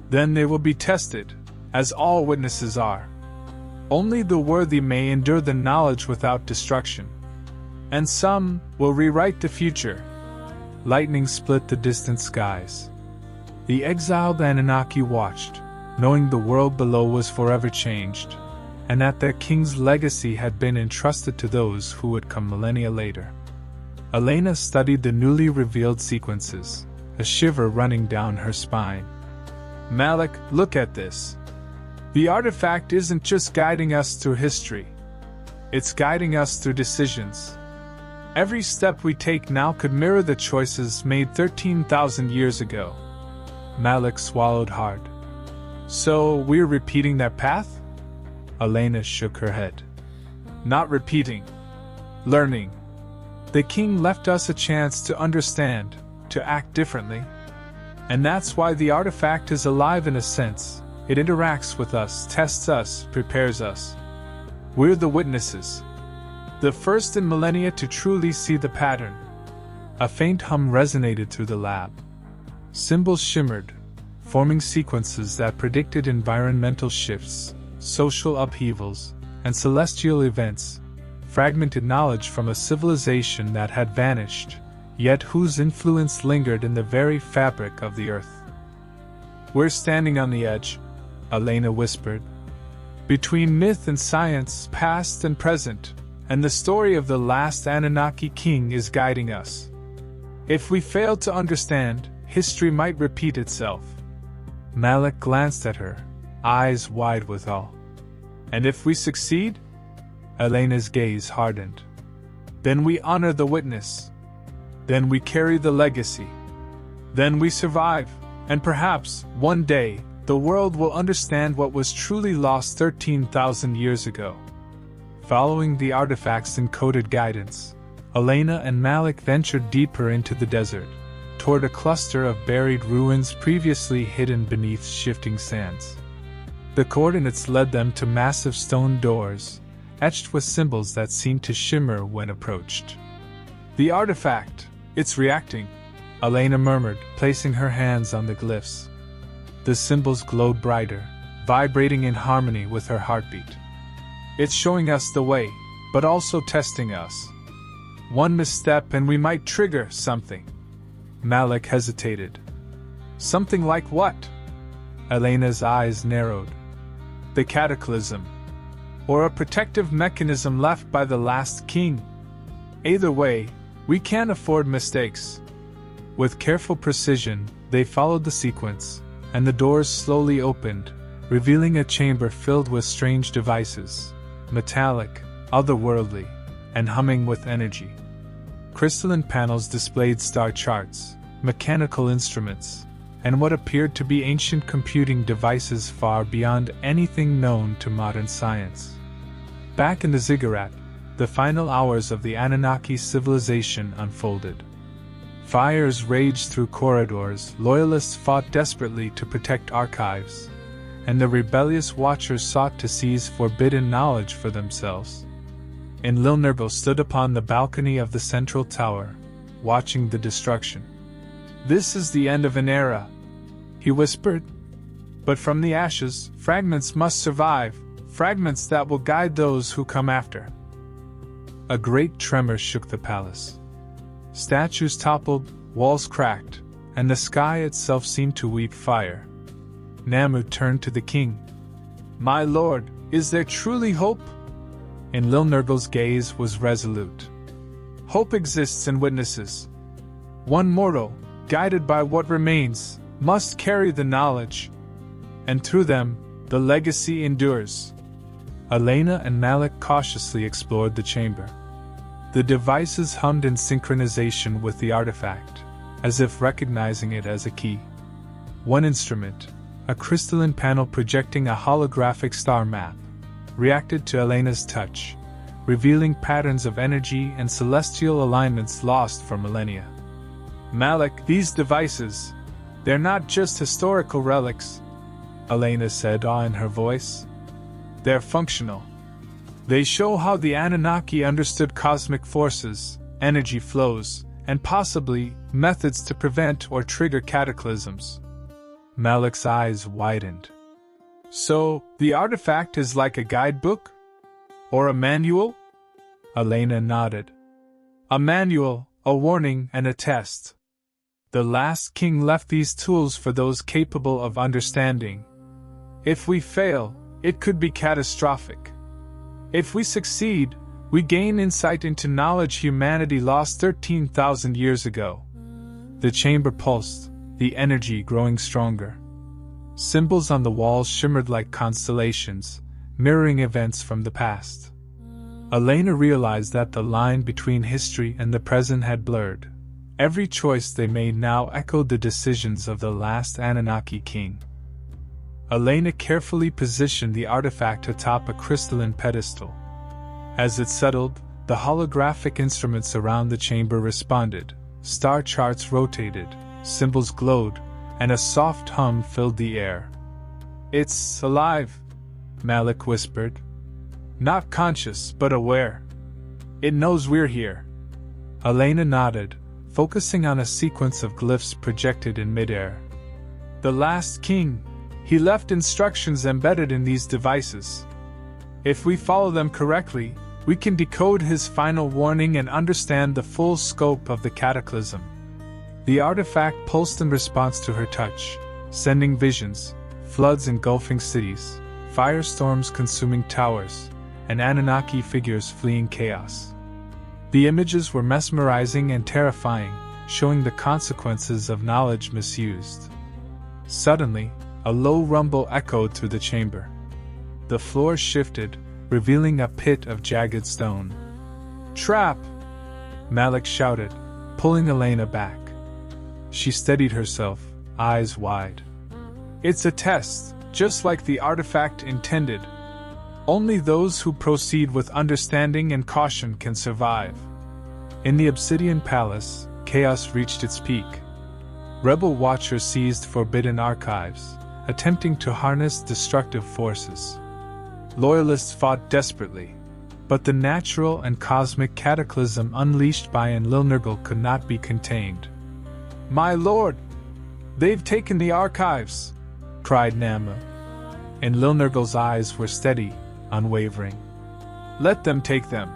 "Then they will be tested, as all witnesses are. Only the worthy may endure the knowledge without destruction. And some will rewrite the future." Lightning split the distant skies. The exiled Anunnaki watched, knowing the world below was forever changed, and that their king's legacy had been entrusted to those who would come millennia later. Elena studied the newly revealed sequences, a shiver running down her spine. "Malik, look at this. The artifact isn't just guiding us through history. It's guiding us through decisions. Every step we take now could mirror the choices made 13,000 years ago." Malik swallowed hard. "So, we're repeating that path?" Elena shook her head. "Not repeating. Learning. The king left us a chance to understand, to act differently. And that's why the artifact is alive in a sense, It interacts with us, tests us, prepares us. We're the witnesses. The first in millennia to truly see the pattern. A faint hum resonated through the lab. Symbols shimmered, forming sequences that predicted environmental shifts, social upheavals, and celestial events. Fragmented knowledge from a civilization that had vanished, yet whose influence lingered in the very fabric of the earth. "We're standing on the edge," Elena whispered. "Between myth and science, past and present, and the story of the last Anunnaki king is guiding us. If we fail to understand, history might repeat itself." Malik glanced at her, eyes wide with awe. "And if we succeed?" Elena's gaze hardened. "Then we honor the witness. Then we carry the legacy. Then we survive, and perhaps, one day, the world will understand what was truly lost 13,000 years ago." Following the artifact's encoded guidance, Elena and Malik ventured deeper into the desert, toward a cluster of buried ruins previously hidden beneath shifting sands. The coordinates led them to massive stone doors, etched with symbols that seemed to shimmer when approached. "The artifact, it's reacting," Elena murmured, placing her hands on the glyphs. The symbols glowed brighter, vibrating in harmony with her heartbeat. "It's showing us the way, but also testing us. One misstep and we might trigger something." Malik hesitated. "Something like what?" Elena's eyes narrowed. "The Cataclysm. Or a protective mechanism left by the last king. Either way, we can't afford mistakes." With careful precision, they followed the sequence, and the doors slowly opened, revealing a chamber filled with strange devices, metallic, otherworldly, and humming with energy. Crystalline panels displayed star charts, mechanical instruments, and what appeared to be ancient computing devices far beyond anything known to modern science. Back in the ziggurat, the final hours of the Anunnaki civilization unfolded. Fires raged through corridors, loyalists fought desperately to protect archives, and the rebellious watchers sought to seize forbidden knowledge for themselves. Enlilnergal stood upon the balcony of the central tower, watching the destruction. "This is the end of an era," he whispered. "But from the ashes, fragments must survive, fragments that will guide those who come after." A great tremor shook the palace. Statues toppled, walls cracked, and the sky itself seemed to weep fire. Namu turned to the king. "My lord, is there truly hope?" Enlilnergal's gaze was resolute. "Hope exists in witnesses. One mortal, guided by what remains, must carry the knowledge. And through them, the legacy endures." Elena and Malik cautiously explored the chamber. The devices hummed in synchronization with the artifact, as if recognizing it as a key. One instrument, a crystalline panel projecting a holographic star map, reacted to Elena's touch, revealing patterns of energy and celestial alignments lost for millennia. "Malik, these devices, they're not just historical relics," Elena said, awe in her voice. "They're functional. They show how the Anunnaki understood cosmic forces, energy flows, and possibly methods to prevent or trigger cataclysms." Malik's eyes widened. "So, the artifact is like a guidebook? Or a manual?" Elena nodded. "A manual, a warning, and a test. The last king left these tools for those capable of understanding. If we fail, it could be catastrophic. If we succeed, we gain insight into knowledge humanity lost 13,000 years ago." The chamber pulsed, the energy growing stronger. Symbols on the walls shimmered like constellations, mirroring events from the past. Elena realized that the line between history and the present had blurred. Every choice they made now echoed the decisions of the last Anunnaki king. Elena carefully positioned the artifact atop a crystalline pedestal. As it settled, the holographic instruments around the chamber responded, star charts rotated, symbols glowed, and a soft hum filled the air. It's alive, Malik whispered. Not conscious, but aware. It knows we're here. Elena nodded, focusing on a sequence of glyphs projected in midair. The last king. He left instructions embedded in these devices. If we follow them correctly, we can decode his final warning and understand the full scope of the cataclysm. The artifact pulsed in response to her touch, sending visions, floods engulfing cities, firestorms consuming towers, and Anunnaki figures fleeing chaos. The images were mesmerizing and terrifying, showing the consequences of knowledge misused. Suddenly, a low rumble echoed through the chamber. The floor shifted, revealing a pit of jagged stone. Trap! Malik shouted, pulling Elena back. She steadied herself, eyes wide. It's a test, just like the artifact intended. Only those who proceed with understanding and caution can survive. In the Obsidian Palace, chaos reached its peak. Rebel watchers seized forbidden archives, attempting to harness destructive forces. Loyalists fought desperately, but the natural and cosmic cataclysm unleashed by Enlilnergal could not be contained. My lord! They've taken the archives! Cried Nammu. Enlilnergal's eyes were steady, unwavering. Let them take them.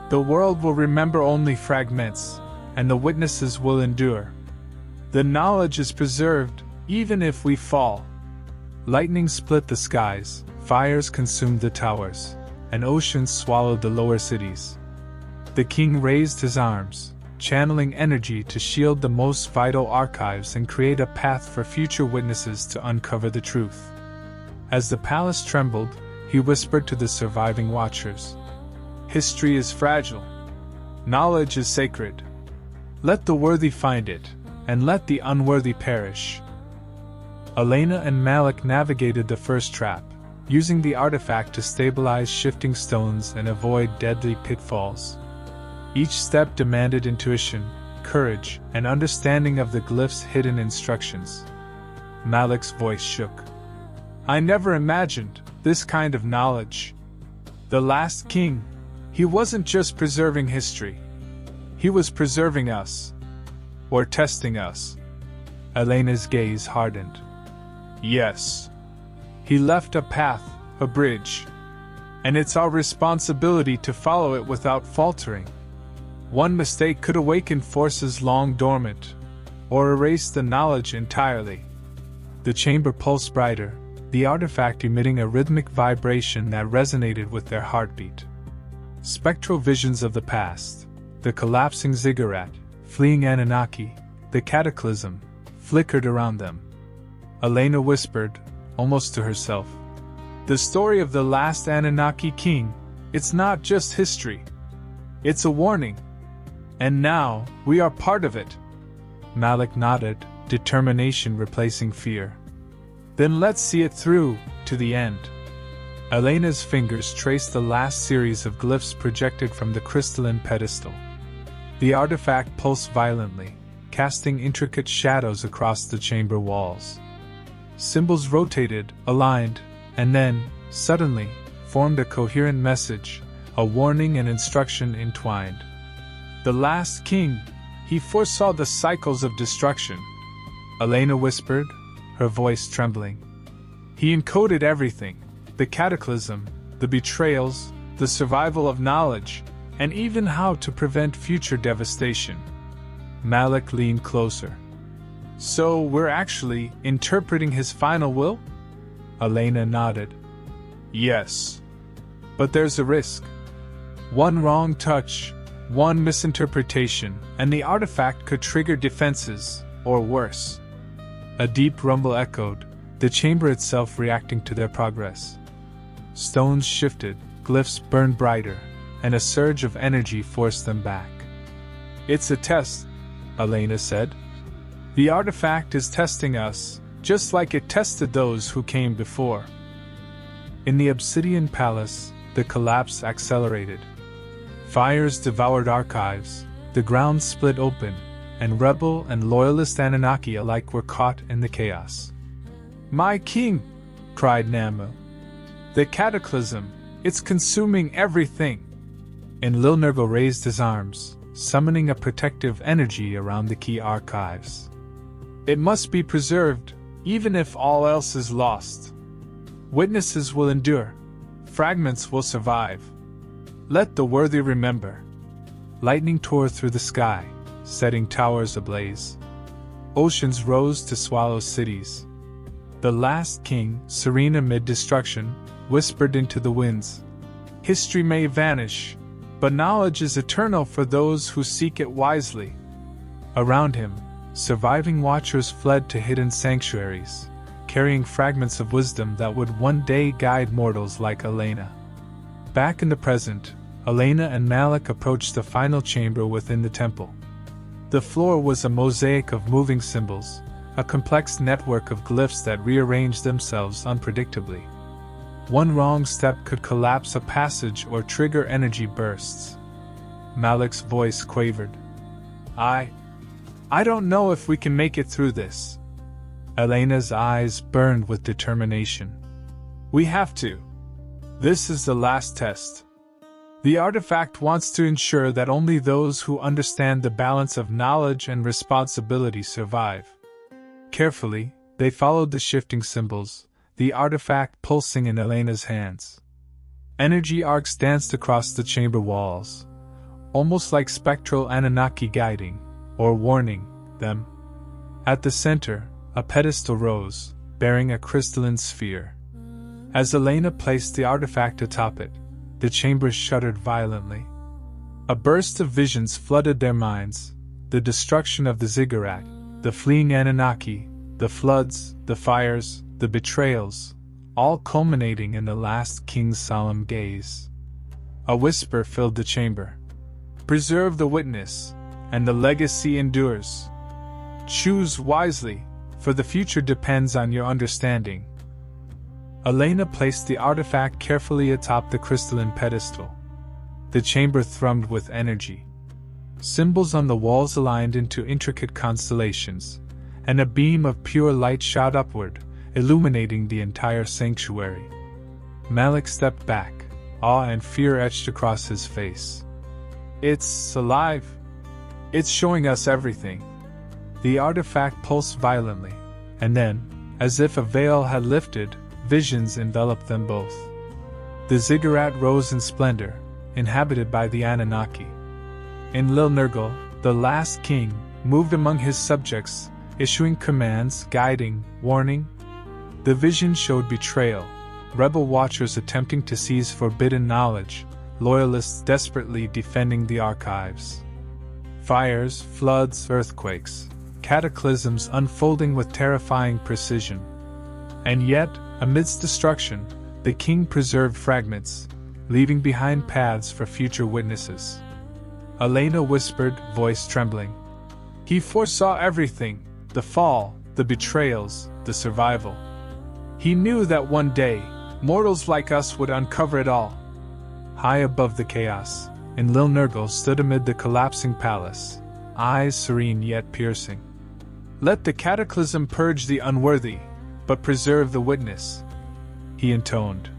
The world will remember only fragments, and the witnesses will endure. The knowledge is preserved, even if we fall. Lightning split the skies, fires consumed the towers, and oceans swallowed the lower cities. The king raised his arms, channeling energy to shield the most vital archives and create a path for future witnesses to uncover the truth. As the palace trembled, he whispered to the surviving watchers, "History is fragile. Knowledge is sacred. Let the worthy find it, and let the unworthy perish." Elena and Malik navigated the first trap, using the artifact to stabilize shifting stones and avoid deadly pitfalls. Each step demanded intuition, courage, and understanding of the glyph's hidden instructions. Malik's voice shook. I never imagined this kind of knowledge. The last king, he wasn't just preserving history. He was preserving us. Or testing us. Elena's gaze hardened. Yes. He left a path, a bridge. And it's our responsibility to follow it without faltering. One mistake could awaken forces long dormant, or erase the knowledge entirely. The chamber pulsed brighter, the artifact emitting a rhythmic vibration that resonated with their heartbeat. Spectral visions of the past, the collapsing ziggurat, fleeing Anunnaki, the cataclysm, flickered around them. Elena whispered, almost to herself, the story of the last Anunnaki king, it's not just history. It's a warning. And now, we are part of it. Malik nodded, determination replacing fear. Then let's see it through, to the end. Elena's fingers traced the last series of glyphs projected from the crystalline pedestal. The artifact pulsed violently, casting intricate shadows across the chamber walls. Symbols rotated, aligned, and then, suddenly, formed a coherent message, a warning and instruction entwined. The last king, he foresaw the cycles of destruction. Elena whispered, her voice trembling. He encoded everything, the cataclysm, the betrayals, the survival of knowledge, and even how to prevent future devastation. Malik leaned closer. So we're actually interpreting his final will? Elena nodded. Yes. But there's a risk. One wrong touch, one misinterpretation, and the artifact could trigger defenses, or worse. A deep rumble echoed, the chamber itself reacting to their progress. Stones shifted, glyphs burned brighter, and a surge of energy forced them back. It's a test, Elena said. The artifact is testing us, just like it tested those who came before. In the Obsidian Palace, the collapse accelerated. Fires devoured archives, the ground split open, and rebel and loyalist Anunnaki alike were caught in the chaos. My king! cried Namu. "The Cataclysm, it's consuming everything." And Lil Nergal raised his arms, summoning a protective energy around the key archives. "It must be preserved, even if all else is lost. Witnesses will endure. Fragments will survive. Let the worthy remember." Lightning tore through the sky, setting towers ablaze. Oceans rose to swallow cities. The last king, serene amid destruction, whispered into the winds, "History may vanish, but knowledge is eternal for those who seek it wisely." Around him, surviving watchers fled to hidden sanctuaries, carrying fragments of wisdom that would one day guide mortals like Elena. Back in the present, Elena and Malik approached the final chamber within the temple. The floor was a mosaic of moving symbols, a complex network of glyphs that rearranged themselves unpredictably. One wrong step could collapse a passage or trigger energy bursts. Malik's voice quavered. I don't know if we can make it through this." Elena's eyes burned with determination. "We have to. This is the last test. The artifact wants to ensure that only those who understand the balance of knowledge and responsibility survive." Carefully, they followed the shifting symbols, the artifact pulsing in Elena's hands. Energy arcs danced across the chamber walls, almost like spectral Anunnaki guiding, or warning, them. At the center, a pedestal rose, bearing a crystalline sphere. As Elena placed the artifact atop it, the chamber shuddered violently. A burst of visions flooded their minds: the destruction of the ziggurat, the fleeing Anunnaki, the floods, the fires, the betrayals, all culminating in the last king's solemn gaze. A whisper filled the chamber. "Preserve the witness, and the legacy endures. Choose wisely, for the future depends on your understanding." Elena placed the artifact carefully atop the crystalline pedestal. The chamber thrummed with energy. Symbols on the walls aligned into intricate constellations, and a beam of pure light shot upward, illuminating the entire sanctuary. Malik stepped back, awe and fear etched across his face. "It's alive. It's showing us everything." The artifact pulsed violently, and then, as if a veil had lifted, visions enveloped them both. The ziggurat rose in splendor, inhabited by the Anunnaki. And Lil Nergal, the last king, moved among his subjects, issuing commands, guiding, warning. The vision showed betrayal, rebel watchers attempting to seize forbidden knowledge, loyalists desperately defending the archives. Fires, floods, earthquakes, cataclysms unfolding with terrifying precision. And yet, amidst destruction, the king preserved fragments, leaving behind paths for future witnesses. Elena whispered, voice trembling. "He foresaw everything, the fall, the betrayals, the survival. He knew that one day, mortals like us would uncover it all." High above the chaos, Lil Nergal stood amid the collapsing palace, eyes serene yet piercing. "Let the cataclysm purge the unworthy, but preserve the witness," he intoned.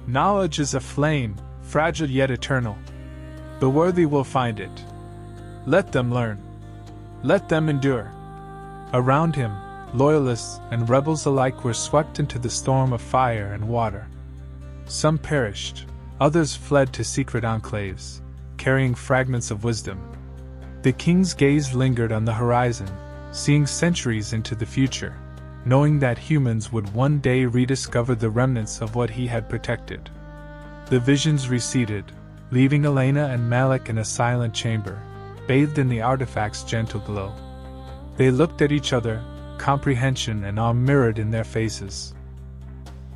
"Knowledge is a flame, fragile yet eternal. The worthy will find it. Let them learn. Let them endure." Around him, loyalists and rebels alike were swept into the storm of fire and water. Some perished, others fled to secret enclaves, carrying fragments of wisdom. The king's gaze lingered on the horizon, seeing centuries into the future, knowing that humans would one day rediscover the remnants of what he had protected. The visions receded, leaving Elena and Malik in a silent chamber, bathed in the artifact's gentle glow. They looked at each other, comprehension and awe mirrored in their faces.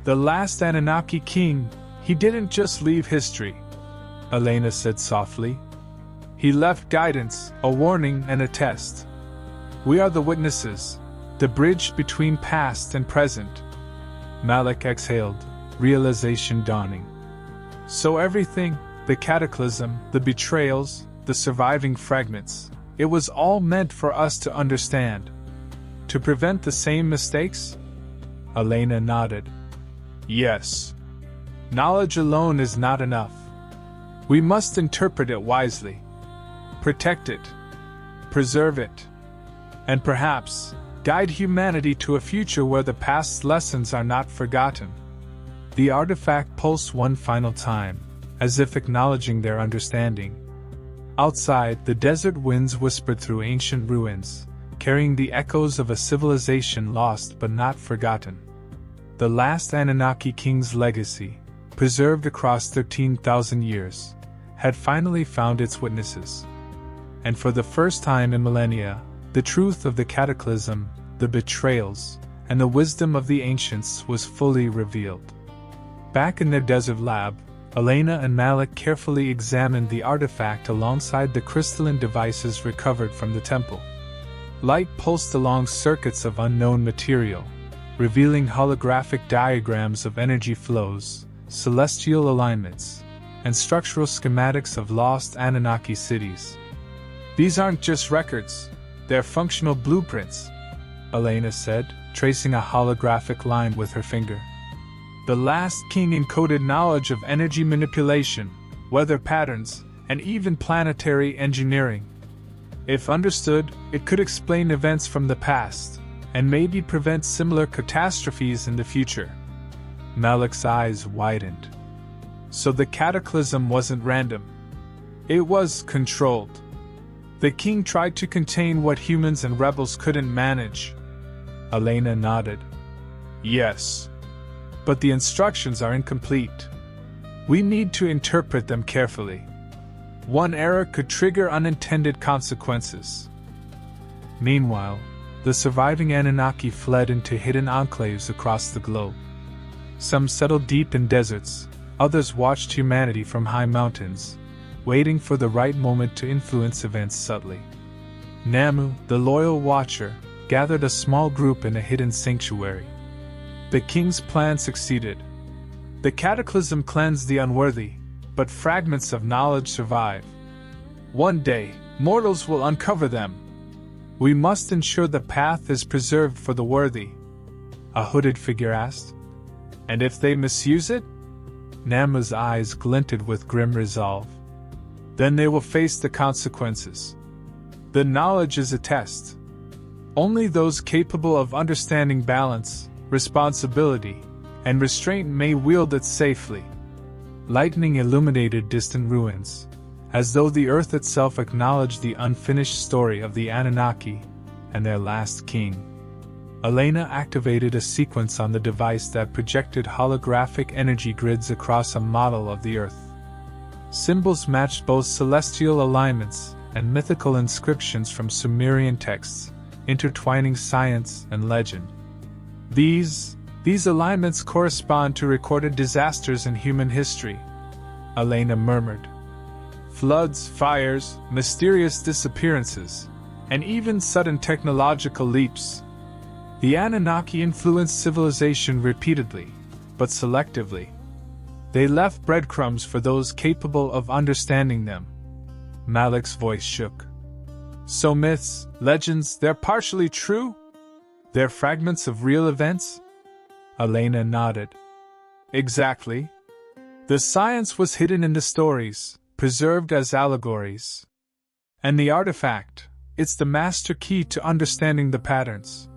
"The last Anunnaki king, he didn't just leave history," Elena said softly. "He left guidance, a warning and a test. We are the witnesses, the bridge between past and present." Malik exhaled, realization dawning. So everything, the cataclysm, the betrayals, the surviving fragments, it was all meant for us to understand. To prevent the same mistakes? Elena nodded. Yes. Knowledge alone is not enough. We must interpret it wisely, protect it, preserve it, and perhaps guide humanity to a future where the past's lessons are not forgotten. The artifact pulsed one final time, as if acknowledging their understanding. Outside, the desert winds whispered through ancient ruins, carrying the echoes of a civilization lost but not forgotten. The last Anunnaki king's legacy, preserved across 13,000 years, had finally found its witnesses. And for the first time in millennia, the truth of the Cataclysm, the betrayals, and the wisdom of the ancients was fully revealed. Back in their desert lab, Elena and Malik carefully examined the artifact alongside the crystalline devices recovered from the temple. Light pulsed along circuits of unknown material, revealing holographic diagrams of energy flows, celestial alignments, and structural schematics of lost Anunnaki cities. These aren't just records, they're functional blueprints, Elena said, tracing a holographic line with her finger. The last king encoded knowledge of energy manipulation, weather patterns, and even planetary engineering. If understood, it could explain events from the past, and maybe prevent similar catastrophes in the future. Malik's eyes widened. So the cataclysm wasn't random. It was controlled. The king tried to contain what humans and rebels couldn't manage. Elena nodded. Yes. But the instructions are incomplete. We need to interpret them carefully. One error could trigger unintended consequences. Meanwhile, the surviving Anunnaki fled into hidden enclaves across the globe. Some settled deep in deserts, others watched humanity from high mountains, waiting for the right moment to influence events subtly. Namu, the loyal watcher, gathered a small group in a hidden sanctuary. The king's plan succeeded. The cataclysm cleansed the unworthy, but fragments of knowledge survive. One day, mortals will uncover them. We must ensure the path is preserved for the worthy, a hooded figure asked. And if they misuse it? Namu's eyes glinted with grim resolve. Then they will face the consequences. The knowledge is a test. Only those capable of understanding balance, responsibility, and restraint may wield it safely. Lightning illuminated distant ruins, as though the earth itself acknowledged the unfinished story of the Anunnaki and their last king. Elena activated a sequence on the device that projected holographic energy grids across a model of the earth. Symbols matched both celestial alignments and mythical inscriptions from Sumerian texts, intertwining science and legend. These alignments correspond to recorded disasters in human history, Elena murmured. Floods, fires, mysterious disappearances, and even sudden technological leaps. The Anunnaki influenced civilization repeatedly, but selectively. They left breadcrumbs for those capable of understanding them. Malik's voice shook. So myths, legends, they're partially true? They're fragments of real events? Elena nodded. Exactly. The science was hidden in the stories, preserved as allegories. And the artifact, it's the master key to understanding the patterns.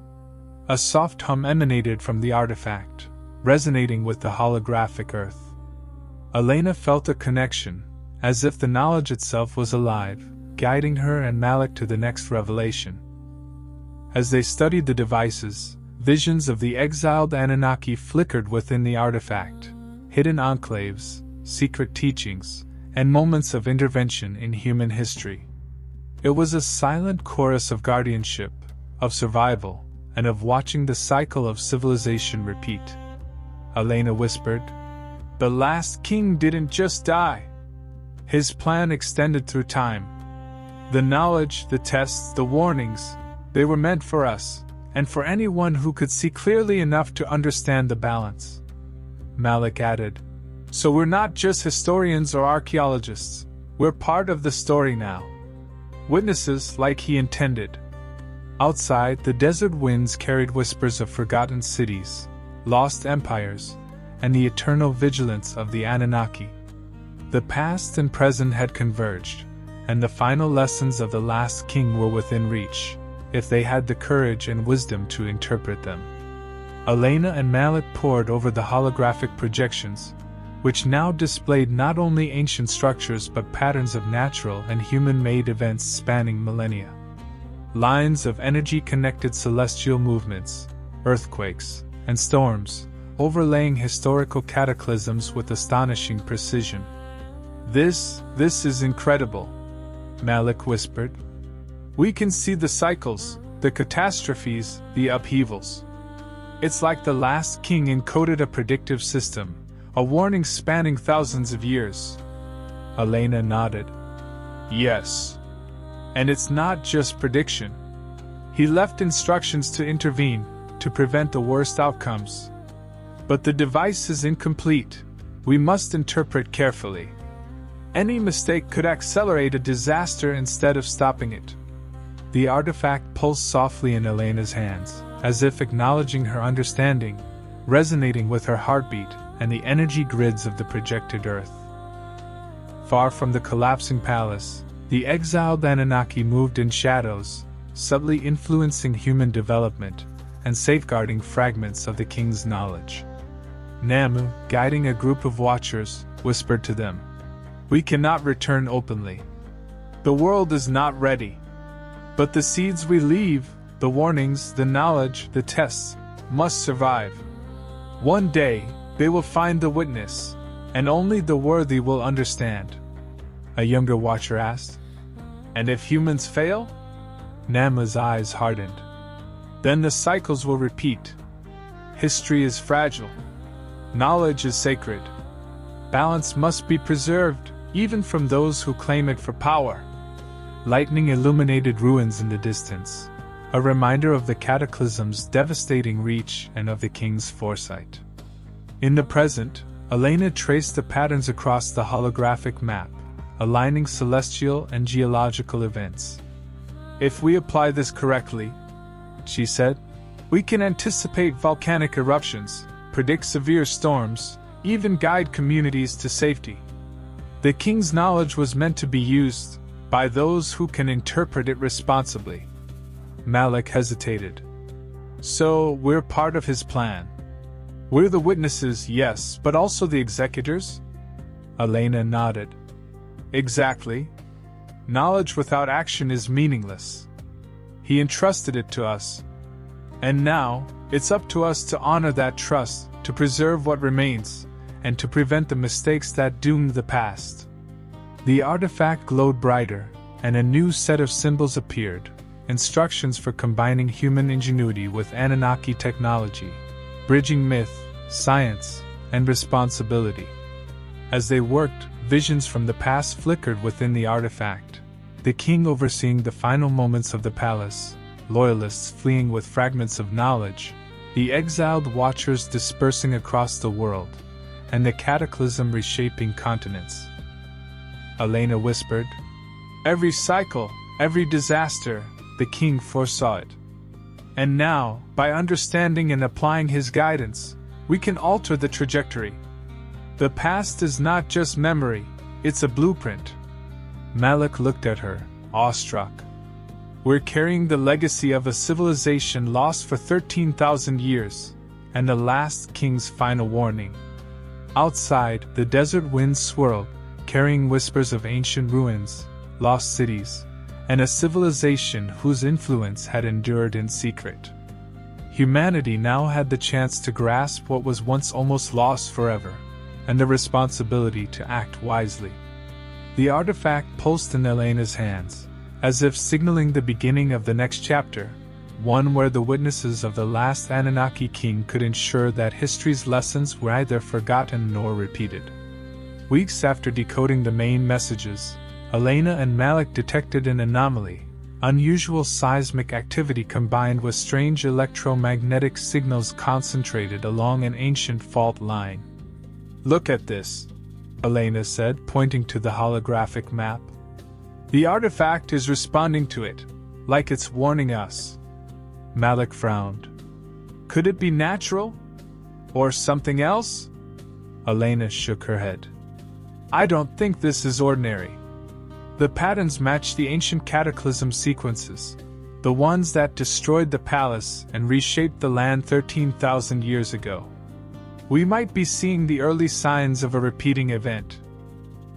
A soft hum emanated from the artifact, resonating with the holographic earth. Elena felt a connection, as if the knowledge itself was alive, guiding her and Malik to the next revelation. As they studied the devices, visions of the exiled Anunnaki flickered within the artifact, hidden enclaves, secret teachings, and moments of intervention in human history. It was a silent chorus of guardianship, of survival, and of watching the cycle of civilization repeat. Elena whispered, "The last king didn't just die. His plan extended through time. The knowledge, the tests, the warnings, they were meant for us, and for anyone who could see clearly enough to understand the balance." Malik added, "So we're not just historians or archaeologists, we're part of the story now. Witnesses like he intended." Outside, the desert winds carried whispers of forgotten cities, lost empires, and the eternal vigilance of the Anunnaki. The past and present had converged, and the final lessons of the last king were within reach, if they had the courage and wisdom to interpret them. Elena and Malik pored over the holographic projections, which now displayed not only ancient structures but patterns of natural and human-made events spanning millennia. Lines of energy-connected celestial movements, earthquakes, and storms, overlaying historical cataclysms with astonishing precision. This is incredible," Malik whispered. "We can see the cycles, the catastrophes, the upheavals. It's like the last king encoded a predictive system, a warning spanning thousands of years." Elena nodded. "Yes. And it's not just prediction. He left instructions to intervene, to prevent the worst outcomes. But the device is incomplete. We must interpret carefully. Any mistake could accelerate a disaster instead of stopping it." The artifact pulsed softly in Elena's hands, as if acknowledging her understanding, resonating with her heartbeat and the energy grids of the projected Earth. Far from the collapsing palace, the exiled Anunnaki moved in shadows, subtly influencing human development and safeguarding fragments of the king's knowledge. Namu, guiding a group of watchers, whispered to them, "We cannot return openly. The world is not ready. But the seeds we leave, the warnings, the knowledge, the tests, must survive. One day, they will find the witness, and only the worthy will understand." A younger watcher asked, "And if humans fail?" Namu's eyes hardened. "Then the cycles will repeat. History is fragile. Knowledge is sacred. Balance must be preserved, even from those who claim it for power." Lightning illuminated ruins in the distance, a reminder of the Cataclysm's devastating reach and of the king's foresight. In the present, Elena traced the patterns across the holographic map, aligning celestial and geological events. "If we apply this correctly," she said, "we can anticipate volcanic eruptions, predict severe storms, even guide communities to safety." The king's knowledge was meant to be used by those who can interpret it responsibly. Malik hesitated. "So, we're part of his plan. We're the witnesses, yes, but also the executors?" Elena nodded. "Exactly. Knowledge without action is meaningless. He entrusted it to us. And now, it's up to us to honor that trust, to preserve what remains, and to prevent the mistakes that doomed the past." The artifact glowed brighter, and a new set of symbols appeared, instructions for combining human ingenuity with Anunnaki technology, bridging myth, science, and responsibility. As they worked, visions from the past flickered within the artifact, the king overseeing the final moments of the palace, loyalists fleeing with fragments of knowledge, the exiled watchers dispersing across the world, and the cataclysm reshaping continents. Elena whispered, "Every cycle, every disaster, the king foresaw it. And now, by understanding and applying his guidance, we can alter the trajectory. The past is not just memory, it's a blueprint." Malik looked at her, awestruck. "We're carrying the legacy of a civilization lost for 13,000 years, and the last king's final warning." Outside, the desert winds swirled, carrying whispers of ancient ruins, lost cities, and a civilization whose influence had endured in secret. Humanity now had the chance to grasp what was once almost lost forever, and the responsibility to act wisely. The artifact pulsed in Elena's hands, as if signaling the beginning of the next chapter, one where the witnesses of the last Anunnaki king could ensure that history's lessons were neither forgotten nor repeated. Weeks after decoding the main messages, Elena and Malik detected an anomaly, unusual seismic activity combined with strange electromagnetic signals concentrated along an ancient fault line. "Look at this," Elena said, pointing to the holographic map. "The artifact is responding to it, like it's warning us." Malik frowned. "Could it be natural? Or something else?" Elena shook her head. I don't think this is ordinary. The patterns match the ancient Cataclysm sequences, the ones that destroyed the palace and reshaped the land 13,000 years ago. We might be seeing the early signs of a repeating event.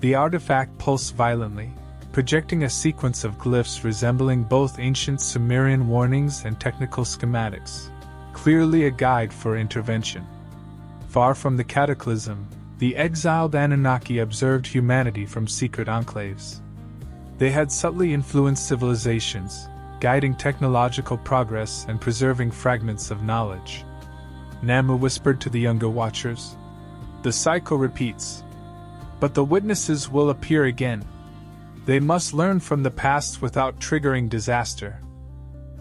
The artifact pulsed violently, projecting a sequence of glyphs resembling both ancient Sumerian warnings and technical schematics, clearly a guide for intervention. Far from the Cataclysm, the exiled Anunnaki observed humanity from secret enclaves. They had subtly influenced civilizations, guiding technological progress and preserving fragments of knowledge. Namu whispered to the younger watchers. The cycle repeats. But the witnesses will appear again. They must learn from the past without triggering disaster.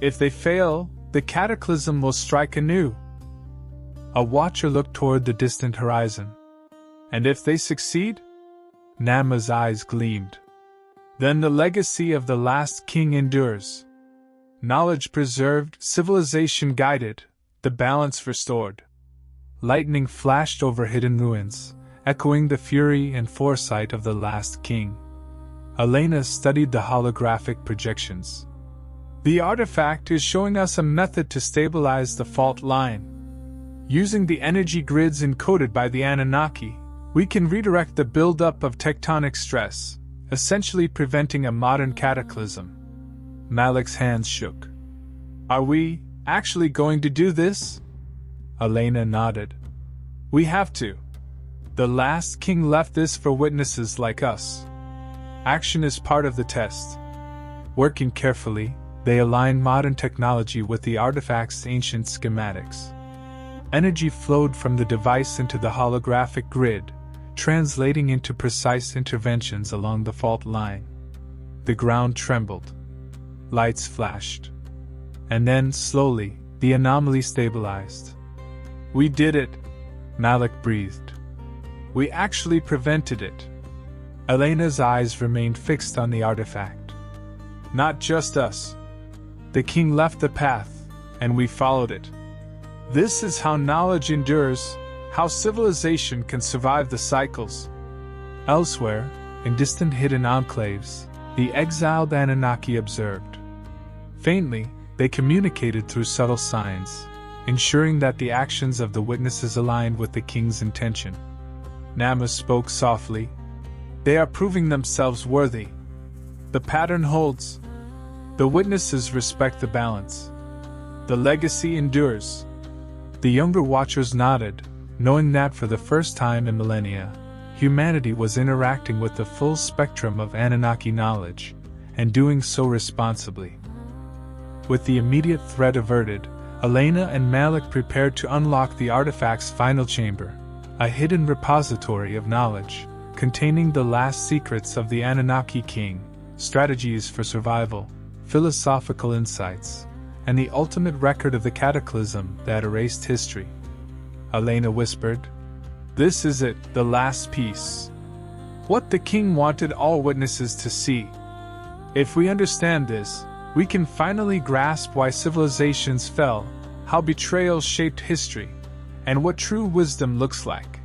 If they fail, the Cataclysm will strike anew. A watcher looked toward the distant horizon. And if they succeed? Nama's eyes gleamed. Then the legacy of the last king endures. Knowledge preserved, civilization guided, the balance restored. Lightning flashed over hidden ruins, echoing the fury and foresight of the last king. Elena studied the holographic projections. The artifact is showing us a method to stabilize the fault line. Using the energy grids encoded by the Anunnaki, we can redirect the buildup of tectonic stress, essentially preventing a modern cataclysm. Malik's hands shook. Are we actually going to do this? Elena nodded. We have to. The last king left this for witnesses like us. Action is part of the test. Working carefully, they align modern technology with the artifact's ancient schematics. Energy flowed from the device into the holographic grid, translating into precise interventions along the fault line. The ground trembled. Lights flashed. And then, slowly, the anomaly stabilized. We did it, Malik breathed. We actually prevented it. Elena's eyes remained fixed on the artifact. Not just us. The king left the path, and we followed it. This is how knowledge endures, how civilization can survive the cycles. Elsewhere, in distant hidden enclaves, the exiled Anunnaki observed. Faintly, they communicated through subtle signs, ensuring that the actions of the witnesses aligned with the king's intention. Nama spoke softly. They are proving themselves worthy. The pattern holds. The witnesses respect the balance. The legacy endures. The younger watchers nodded, knowing that for the first time in millennia, humanity was interacting with the full spectrum of Anunnaki knowledge, and doing so responsibly. With the immediate threat averted, Elena and Malik prepared to unlock the artifact's final chamber, a hidden repository of knowledge, containing the last secrets of the Anunnaki king, strategies for survival, philosophical insights, and the ultimate record of the cataclysm that erased history. Elena whispered, "This is it, the last piece. What the king wanted all witnesses to see. If we understand this, we can finally grasp why civilizations fell, how betrayals shaped history, and what true wisdom looks like."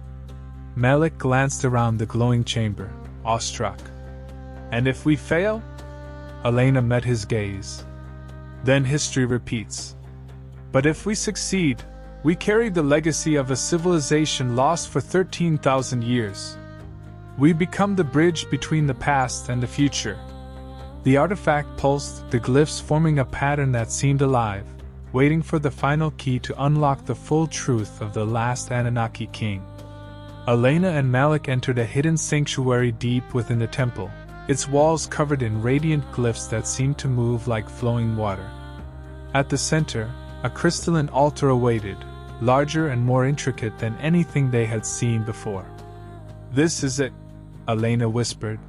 Malik glanced around the glowing chamber, awestruck. "And if we fail?" Elena met his gaze. "Then history repeats. But if we succeed, we carry the legacy of a civilization lost for 13,000 years. We become the bridge between the past and the future." The artifact pulsed, the glyphs forming a pattern that seemed alive, waiting for the final key to unlock the full truth of the last Anunnaki king. Elena and Malik entered a hidden sanctuary deep within the temple, its walls covered in radiant glyphs that seemed to move like flowing water. At the center, a crystalline altar awaited, larger and more intricate than anything they had seen before. "This is it," Elena whispered.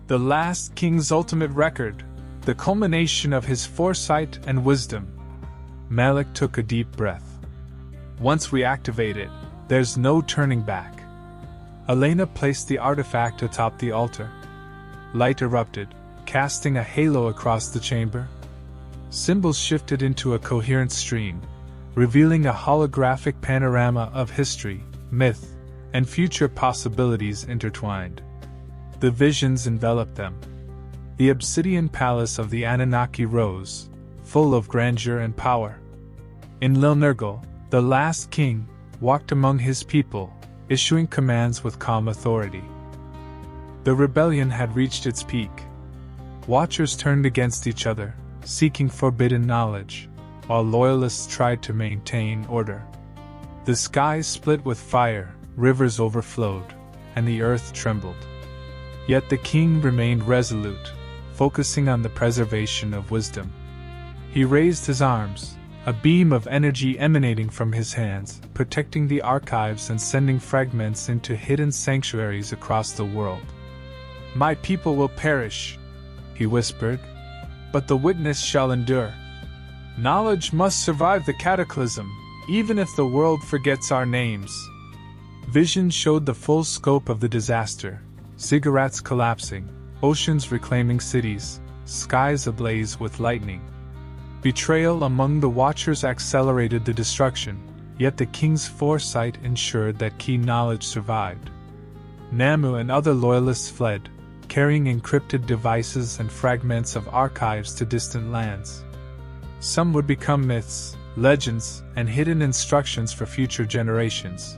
"The last king's ultimate record, the culmination of his foresight and wisdom." Malik took a deep breath. "Once we activate it, there's no turning back." Elena placed the artifact atop the altar. Light erupted, casting a halo across the chamber. Symbols shifted into a coherent stream, revealing a holographic panorama of history, myth, and future possibilities intertwined. The visions enveloped them. The obsidian palace of the Anunnaki rose, full of grandeur and power. In Lilnergal, the last king walked among his people, issuing commands with calm authority. The rebellion had reached its peak. Watchers turned against each other, seeking forbidden knowledge, while loyalists tried to maintain order. The skies split with fire, rivers overflowed, and the earth trembled. Yet the king remained resolute, focusing on the preservation of wisdom. He raised his arms, a beam of energy emanating from his hands, protecting the archives and sending fragments into hidden sanctuaries across the world. "My people will perish," he whispered, "but the witness shall endure. Knowledge must survive the cataclysm, even if the world forgets our names." Vision showed the full scope of the disaster: ziggurats collapsing, oceans reclaiming cities, skies ablaze with lightning. Betrayal among the Watchers accelerated the destruction, yet the king's foresight ensured that key knowledge survived. Namu and other loyalists fled, carrying encrypted devices and fragments of archives to distant lands. Some would become myths, legends, and hidden instructions for future generations.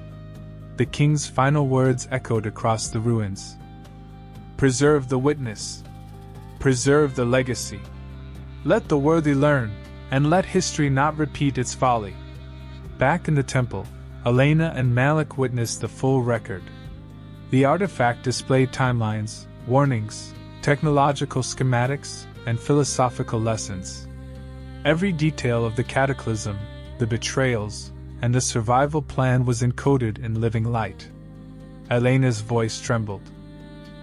The king's final words echoed across the ruins. "Preserve the witness. Preserve the legacy. Let the worthy learn, and let history not repeat its folly." Back in the temple, Elena and Malik witnessed the full record. The artifact displayed timelines, warnings, technological schematics, and philosophical lessons. Every detail of the cataclysm, the betrayals, and the survival plan was encoded in living light. Elena's voice trembled.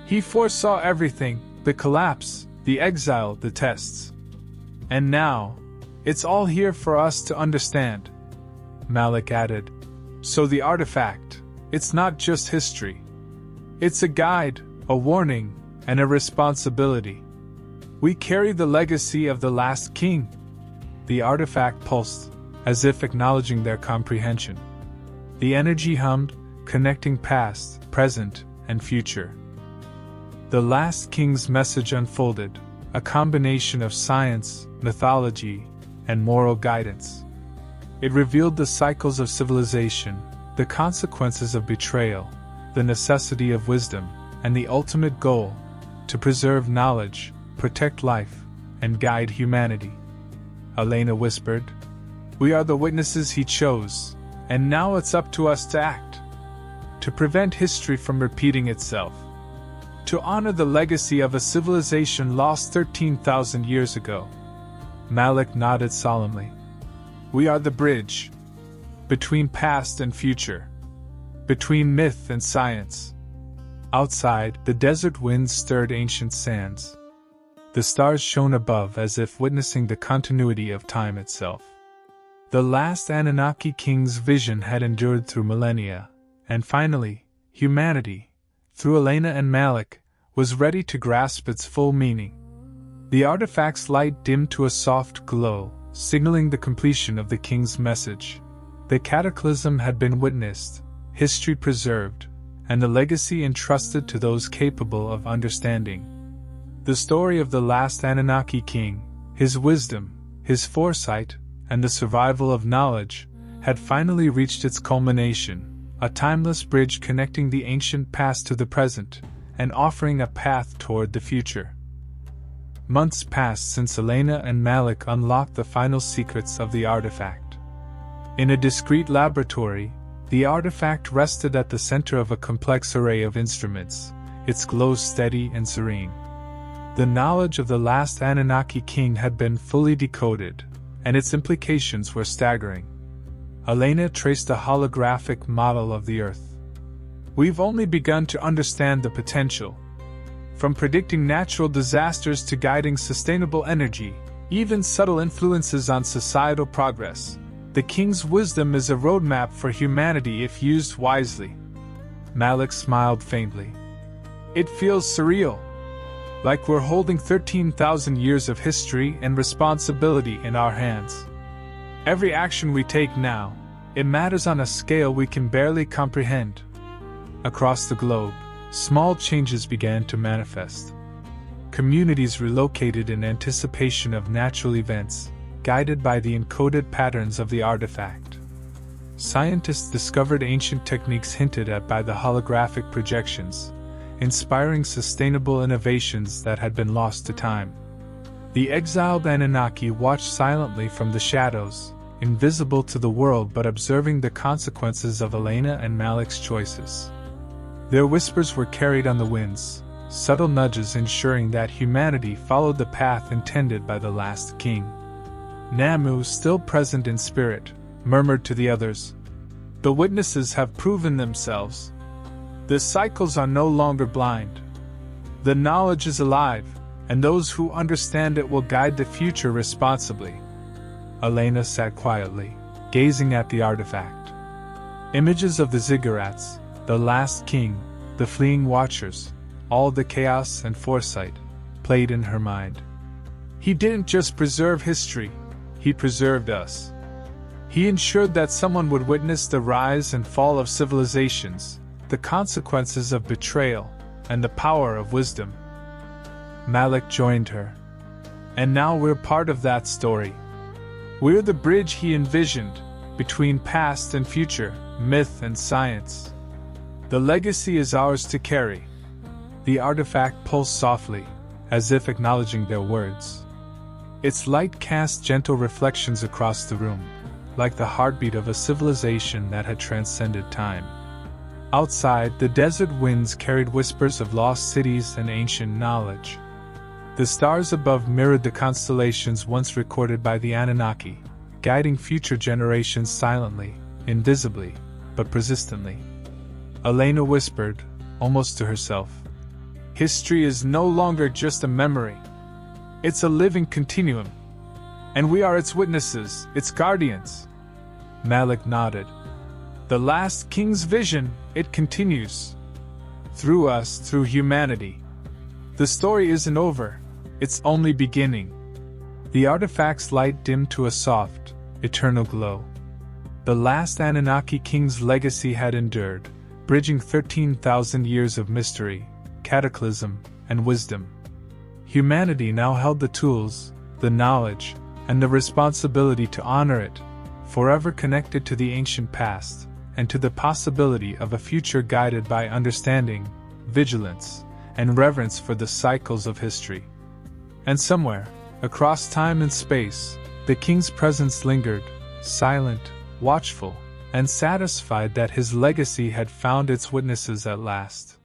"He foresaw everything: the collapse, the exile, the tests. And now, it's all here for us to understand." Malik added, "So the artifact, it's not just history. It's a guide, a warning, and a responsibility. We carry the legacy of the last king." The artifact pulsed, as if acknowledging their comprehension. The energy hummed, connecting past, present, and future. The last king's message unfolded, a combination of science, mythology, and moral guidance. It revealed the cycles of civilization, the consequences of betrayal, the necessity of wisdom, and the ultimate goal: to preserve knowledge, protect life, and guide humanity. Elena whispered, "We are the witnesses he chose, and now it's up to us to act. To prevent history from repeating itself. To honor the legacy of a civilization lost 13,000 years ago." Malik nodded solemnly. "We are the bridge. Between past and future. Between myth and science." Outside, the desert winds stirred ancient sands. The stars shone above as if witnessing the continuity of time itself. The last Anunnaki king's vision had endured through millennia, and finally, humanity, through Elena and Malik, was ready to grasp its full meaning. The artifact's light dimmed to a soft glow, signaling the completion of the king's message. The cataclysm had been witnessed, history preserved, and the legacy entrusted to those capable of understanding. The story of the last Anunnaki king, his wisdom, his foresight, and the survival of knowledge, had finally reached its culmination, a timeless bridge connecting the ancient past to the present, and offering a path toward the future. Months passed since Elena and Malik unlocked the final secrets of the artifact. In a discreet laboratory, the artifact rested at the center of a complex array of instruments, its glow steady and serene. The knowledge of the last Anunnaki king had been fully decoded, and its implications were staggering. Elena traced a holographic model of the Earth. "We've only begun to understand the potential. From predicting natural disasters to guiding sustainable energy, even subtle influences on societal progress. The king's wisdom is a roadmap for humanity if used wisely." Malik smiled faintly. "It feels surreal. Like we're holding 13,000 years of history and responsibility in our hands. Every action we take now, it matters on a scale we can barely comprehend." Across the globe, small changes began to manifest. Communities relocated in anticipation of natural events, guided by the encoded patterns of the artifact. Scientists discovered ancient techniques hinted at by the holographic projections, inspiring sustainable innovations that had been lost to time. The exiled Anunnaki watched silently from the shadows, invisible to the world but observing the consequences of Elena and Malik's choices. Their whispers were carried on the winds, subtle nudges ensuring that humanity followed the path intended by the last king. Namu, still present in spirit, murmured to the others, "The witnesses have proven themselves. The cycles are no longer blind. The knowledge is alive, and those who understand it will guide the future responsibly." Elena sat quietly, gazing at the artifact. Images of the ziggurats, the last king, the fleeing watchers, all the chaos and foresight, played in her mind. He didn't just preserve history, he preserved us. He ensured that someone would witness the rise and fall of civilizations, the consequences of betrayal, and the power of wisdom. Malik joined her. And now we're part of that story. We're the bridge he envisioned, between past and future, myth and science. The legacy is ours to carry. The artifact pulsed softly, as if acknowledging their words. Its light cast gentle reflections across the room, like the heartbeat of a civilization that had transcended time. Outside, the desert winds carried whispers of lost cities and ancient knowledge. The stars above mirrored the constellations once recorded by the Anunnaki, guiding future generations silently, invisibly, but persistently. Elena whispered, almost to herself, "History is no longer just a memory. It's a living continuum. And we are its witnesses, its guardians." Malik nodded. "The last king's vision, it continues. Through us, through humanity. The story isn't over, it's only beginning." The artifact's light dimmed to a soft, eternal glow. The last Anunnaki king's legacy had endured, bridging 13,000 years of mystery, cataclysm, and wisdom. Humanity now held the tools, the knowledge, and the responsibility to honor it, forever connected to the ancient past, and to the possibility of a future guided by understanding, vigilance, and reverence for the cycles of history. And somewhere, across time and space, the king's presence lingered, silent, watchful, and satisfied that his legacy had found its witnesses at last.